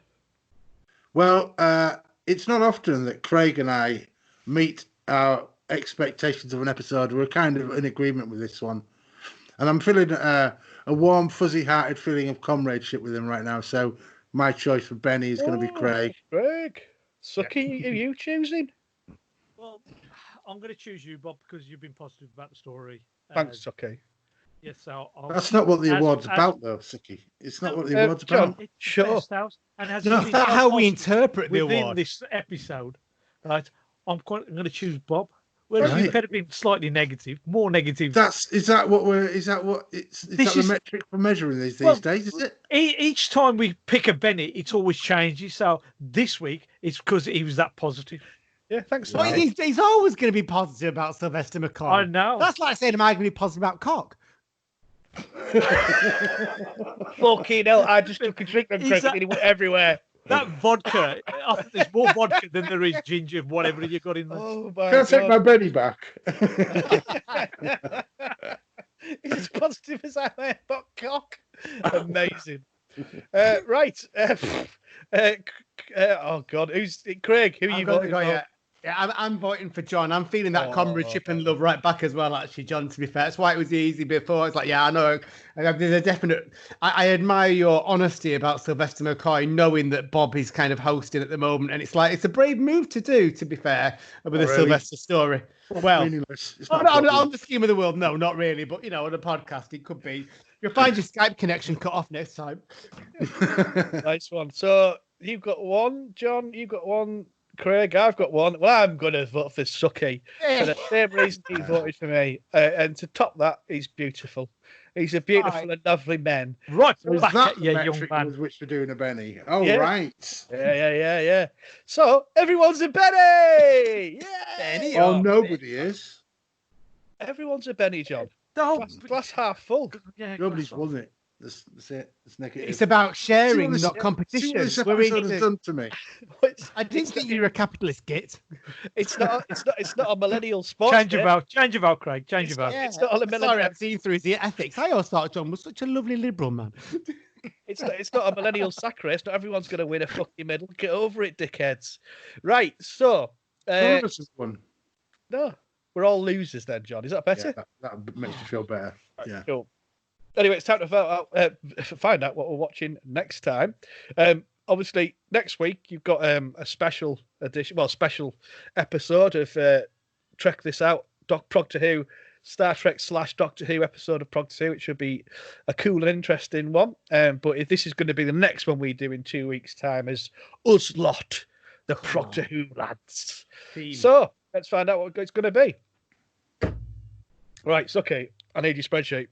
Well, it's not often that Craig and I meet our expectations of an episode. We're kind of in agreement with this one, and I'm feeling a warm, fuzzy-hearted feeling of comradeship with him right now. So my choice for Benni is going to be Craig. Craig. Suky, are you choosing? Well, I'm going to choose you, Bob, because you've been positive about the story. Thanks, Suky. Yes, so That's not what the award's about, though, Suky. It's not what the award's John, about. Sure. And has That's not how we interpret the within award. this episode, right? I'm going to choose Bob. Whereas Right. you could have been slightly negative, more negative. Is that the metric for measuring these days? Is it? Each time we pick a Benny, it's always changes. So this week, it's because he was that positive. Yeah, thanks. Well, he's always going to be positive about Sylvester McCoy. I know. That's like saying, am I going to be positive about cock? Fucking hell, I just took a drink and Craig and it went everywhere. That vodka, I think there's more vodka than there is ginger, whatever you got in there. Oh my Can I take my Benni back? It's as positive as I am about cock. Amazing. Right. Oh God, who's Craig? Who are you voting for? Yeah, I'm voting for John. I'm feeling that comradeship and love right back as well, actually, John, to be fair. That's why it was easy before. It's like, yeah, I know. There's a definite... I admire your honesty about Sylvester McCoy, knowing that Bob is kind of hosting at the moment. And it's like, it's a brave move to do, to be fair, with a Sylvester story. Well, on the scheme of the world, no, not really. But, on a podcast, it could be. You'll find your Skype connection cut off next time. Nice one. So you've got one, John. You've got one, Craig. I've got one. Well, I'm going to vote for Suky for the same reason he voted for me. And to top that, he's beautiful. He's a beautiful and lovely man. Right. So is back that at the you, metric young man. with which we're doing a Benny? Oh, Yeah. right. Yeah. So everyone's a Benny. Yeah. Benny. Oh, nobody is. Everyone's a Benny, John. No, Glass half full. yeah, Nobody's won it. That's it. It's negative. It's about sharing, See not what competition. this episode has done to me. I didn't think you were a capitalist, Git. It's not a millennial sports. Change your vote, Craig. Change your vote. It's not a millennial. Sorry, I've seen through his ethics. I always thought John was such a lovely liberal man. It's not a millennial sack race. Not everyone's going to win a fucking medal. Get over it, dickheads. Right. So, None of us has won. no, we're all losers then, John. Is that better? Yeah, that makes me feel better. Yeah. Cool. Anyway, it's time to find out what we're watching next time. Obviously, next week you've got a special special episode of Trek This Out, Progtor Who, Star Trek / Doctor Who episode of Progtor Who, which should be a cool and interesting one. But if this is going to be the next one we do in 2 weeks' time, as us lot, the Progtor Who lads. So let's find out what it's going to be. Right, Suky, I need your spreadsheet.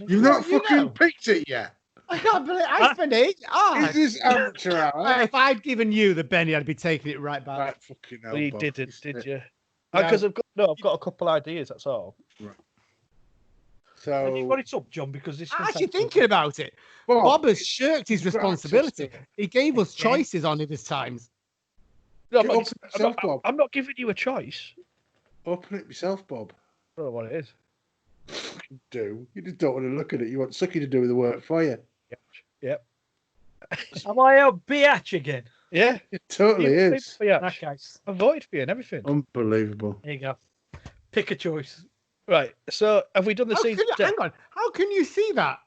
You've not fucking picked it yet. I can't believe I spent age. Is this amateur hour? If I'd given you the Benny, I'd be taking it right back. Right, fucking hell, You Bob. didn't, did you? No. Because I've got a couple ideas. That's all. Right. Have you So, got it up, John? Because this. I'm actually thinking about it. Bob, Bob has shirked his responsibility. He gave us choices on it this times. No, Open it yourself, Bob. I'm not giving you a choice. Open it yourself, Bob. I don't know what it is. Fucking do. You just don't want to look at it. You want Suki to do the work for you. Yep. Am I a biatch again? Yeah. It totally You voted is. for you. In that case, I voted for you and everything. Unbelievable. there you go. Pick a choice. Right. So have we done the season? Hang on. How can you see that?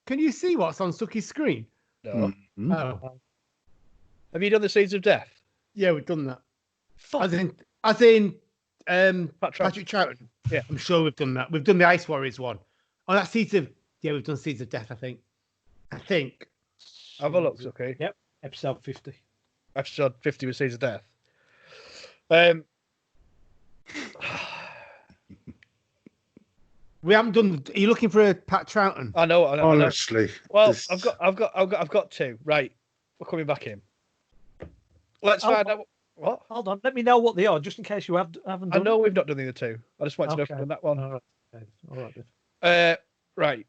Can you see what's on Suki's screen? No. Mhm. Oh, Have you done the Seeds of Death? yeah, we've done that. Fuck. As in, Patrick. Patrick Troughton. Yeah. I'm sure we've done that. We've done the Ice Warriors one. Oh, that's Seeds of... Yeah, we've done Seeds of Death, I think. Have a look, okay. Yep. Episode 50. Episode 50 was Seeds of Death. We haven't done... Are you looking for a Pat Troughton? I know. Honestly. Well, this- I've got two. Right. We're coming back in. Let's find out. What? Hold on. Let me know what they are, just in case you haven't done. I know we've not done the other two. I just wanted to know if we've done that one. All right. Okay. All right. Then. Right.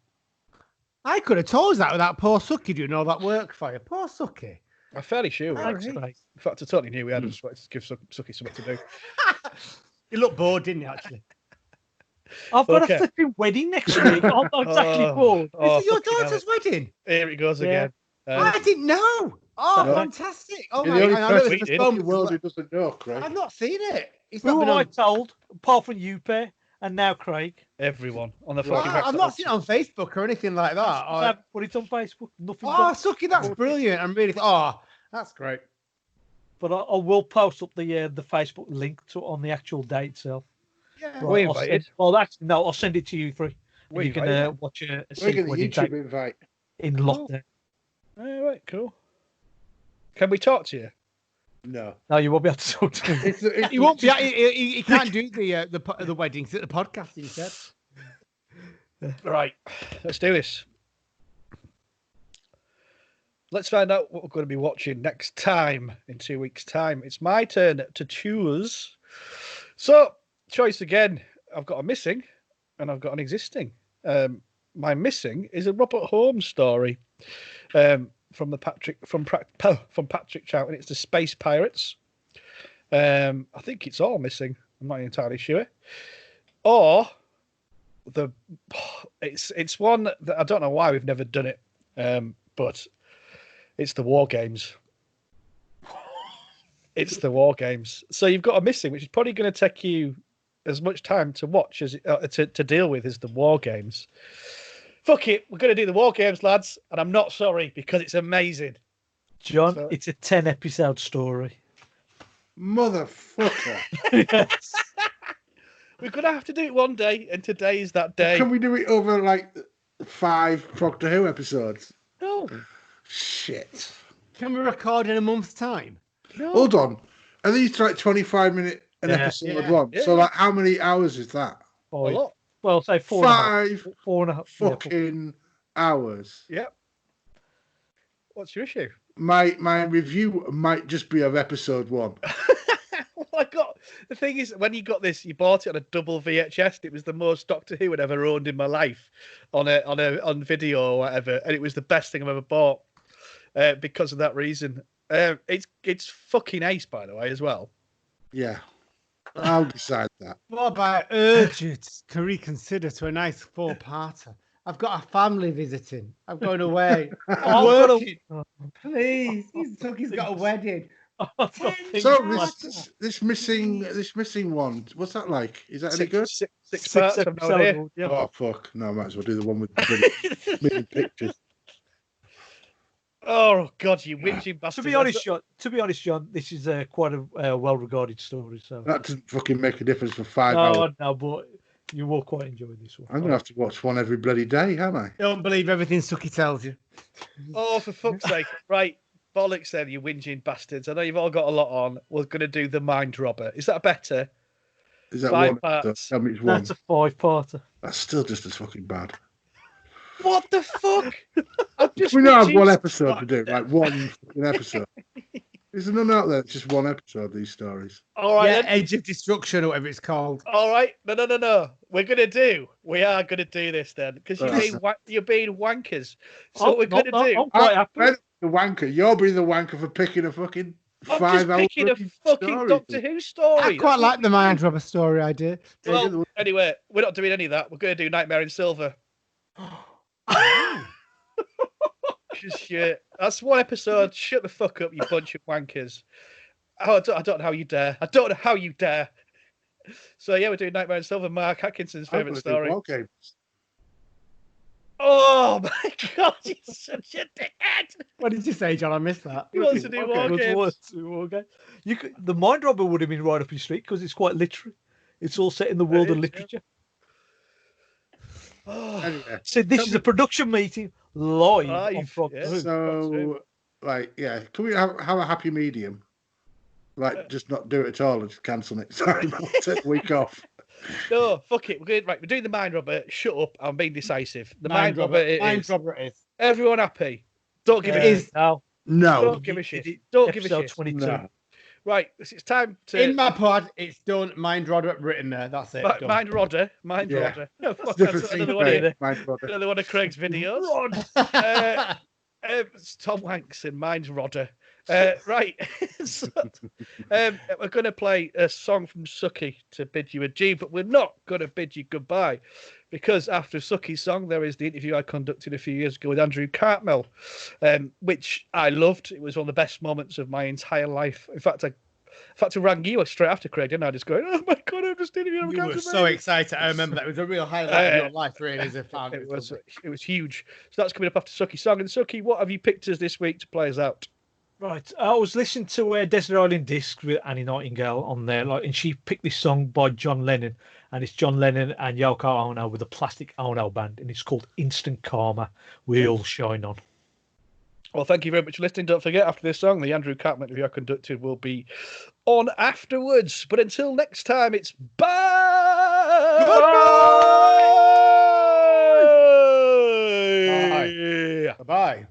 I could have told us that without poor Suki doing all that work for you. Poor Suki. I'm fairly sure. we Thanks, had. Craig. In fact, I totally knew we had. I just wanted to give Suki something to do. You looked bored, didn't you, actually? I've got Okay. a flipping wedding next week. I'm not exactly bored. Oh, Is it your fucking hell. daughter's wedding? Here it goes Yeah. again. I didn't know. Oh, No. fantastic. Oh, You're my the only God. I know it person was we in postponed the world because who doesn't know, Craig. I've not seen it. It's Who not been am I on... told, apart from you, pair, and now Craig? Everyone on the Well, fucking I've not seen it on Facebook or anything like that. I haven't put it on Facebook. Nothing. Oh, Suki, that's brilliant. I'm really... Oh, that's great. But I will post up the Facebook link to on the actual date itself. Yeah. We I'll invited. actually, no, I'll send it to you three. We You can invited. watch a We're secret getting a wedding YouTube tape invite. in lockdown. All right, cool. Can we talk to you? No. No, you won't be able to talk to me. He won't be... He can't do the weddings at the podcast instead. Right, let's do this. Let's find out what we're going to be watching next time in 2 weeks' time. It's my turn to choose. So, choice again. I've got a missing and I've got an existing. My missing is a Robert Holmes story from Patrick Troughton. It's the Space Pirates. I think it's all missing. I'm not entirely sure. Or it's one that I don't know why we've never done it, but it's the War Games. It's the War Games. So you've got a missing, which is probably going to take you as much time to watch as to deal with as the War Games. Fuck it, we're going to do the War Games, lads, and I'm not sorry because it's amazing. John, it's a 10-episode story. Motherfucker. Yes. We're going to have to do it one day, and today is that day. Can we do it over like 5 Progtor Who episodes? No. Shit. Can we record in a month's time? No. Hold on. Are these like 25-minute an episode one? Yeah. So like how many hours is that? A lot. Well, say 5 4.5 fucking hours. Yep. What's your issue? My review might just be of episode 1. Well, the thing is, when you got this, you bought it on a double VHS. It was the most Doctor Who I'd ever owned in my life, on video or whatever, and it was the best thing I've ever bought because of that reason. It's fucking ace, by the way, as well. Yeah. I'll decide that. What about urge you to reconsider to a nice 4-parter? I've got a family visiting. I'm going away. I'm working. Please. He's got a wedding. So this missing one, what's that like? Is that any good? Six parts. episodes. Yeah. Oh fuck! No, I might as well do the one with the million pictures. Oh God, you whinging bastard! To be honest, John, this is quite a well-regarded story. So That doesn't fucking make a difference for 5 hours. No, but you will quite enjoy this one. I'm gonna have to watch one every bloody day, am I? Don't believe everything Suky tells you. Oh, for fuck's sake! Right, bollocks then, you whinging bastards! I know you've all got a lot on. We're gonna do the Mind Robber. Is that better? Is that 5 one? parts. Tell me it's one. That's a 5-parter. That's still just as fucking bad. What the fuck? I've just We now have one reduced- episode to do, like one fucking episode. Is there none out there? It's just one episode. These stories. All right, Yeah, then. Age of Destruction or whatever it's called. All right. No. We are gonna do this then, because you're being wankers. So what we're gonna do. I'm quite happy. I'm the wanker. You're being the wanker for picking a fucking I'm 5 just hour picking a fucking story. Doctor Who story. I quite like the Mind Robber story idea. Well, anyway, we're not doing any of that. We're going to do Nightmare in Silver. Shit. That's one episode. Shut the fuck up, you bunch of wankers. Oh, I don't know how you dare. I don't know how you dare. So yeah, we're doing Nightmare in Silver. Mark Atkinson's favourite story. War Games. Oh my God, you're such a dickhead. What did you say, John? I missed that. He wants to do War Games. The Mind Robber would have been right up your street because it's quite literary. It's all set in the world of literature. Oh, Anyway, So this is a production meeting live on Progtor yeah. Who. so like, yeah, can we have a happy medium? Like, just not do it at all and just cancel next time. Take a week off. no, fuck it. We're doing the Mind Robber. Shut up. I'm being decisive. The Mind Robber it Mind is. Robber it is. Everyone happy? Don't give a shit. No, No. Don't give a shit. Don't give a episode shit. 22. No. Right, it's time to In my pod, it's done. Mind Robber written there. That's it. done. Mind Rodder. Mind Yeah. Rodder. Oh, fuck, Different that's thing. another one, of, Mind Robber. another one of Craig's videos. It's Tom Hanks in Mind Rodder. Right. So, we're going to play a song from Suky to bid you adieu, but we're not going to bid you goodbye, because after Suky's song, there is the interview I conducted a few years ago with Andrew Cartmel, which I loved. It was one of the best moments of my entire life. In fact, I rang you straight after, Craig, didn't I? Just going, oh my God, I'm just interviewing him. You were so excited. I remember that. It was a real highlight of your life, really, as a fan. It was huge. So that's coming up after Suky's song. And Suky, what have you picked us this week to play us out? Right, I was listening to Desert Island Disc with Annie Nightingale on there, and she picked this song by John Lennon, and it's John Lennon and Yoko Ono with the Plastic Ono Band, and it's called Instant Karma. We all shine on. Well, thank you very much for listening. Don't forget, after this song, the Andrew Cartman interview I conducted will be on afterwards. But until next time, it's bye. Bye. Bye. Bye.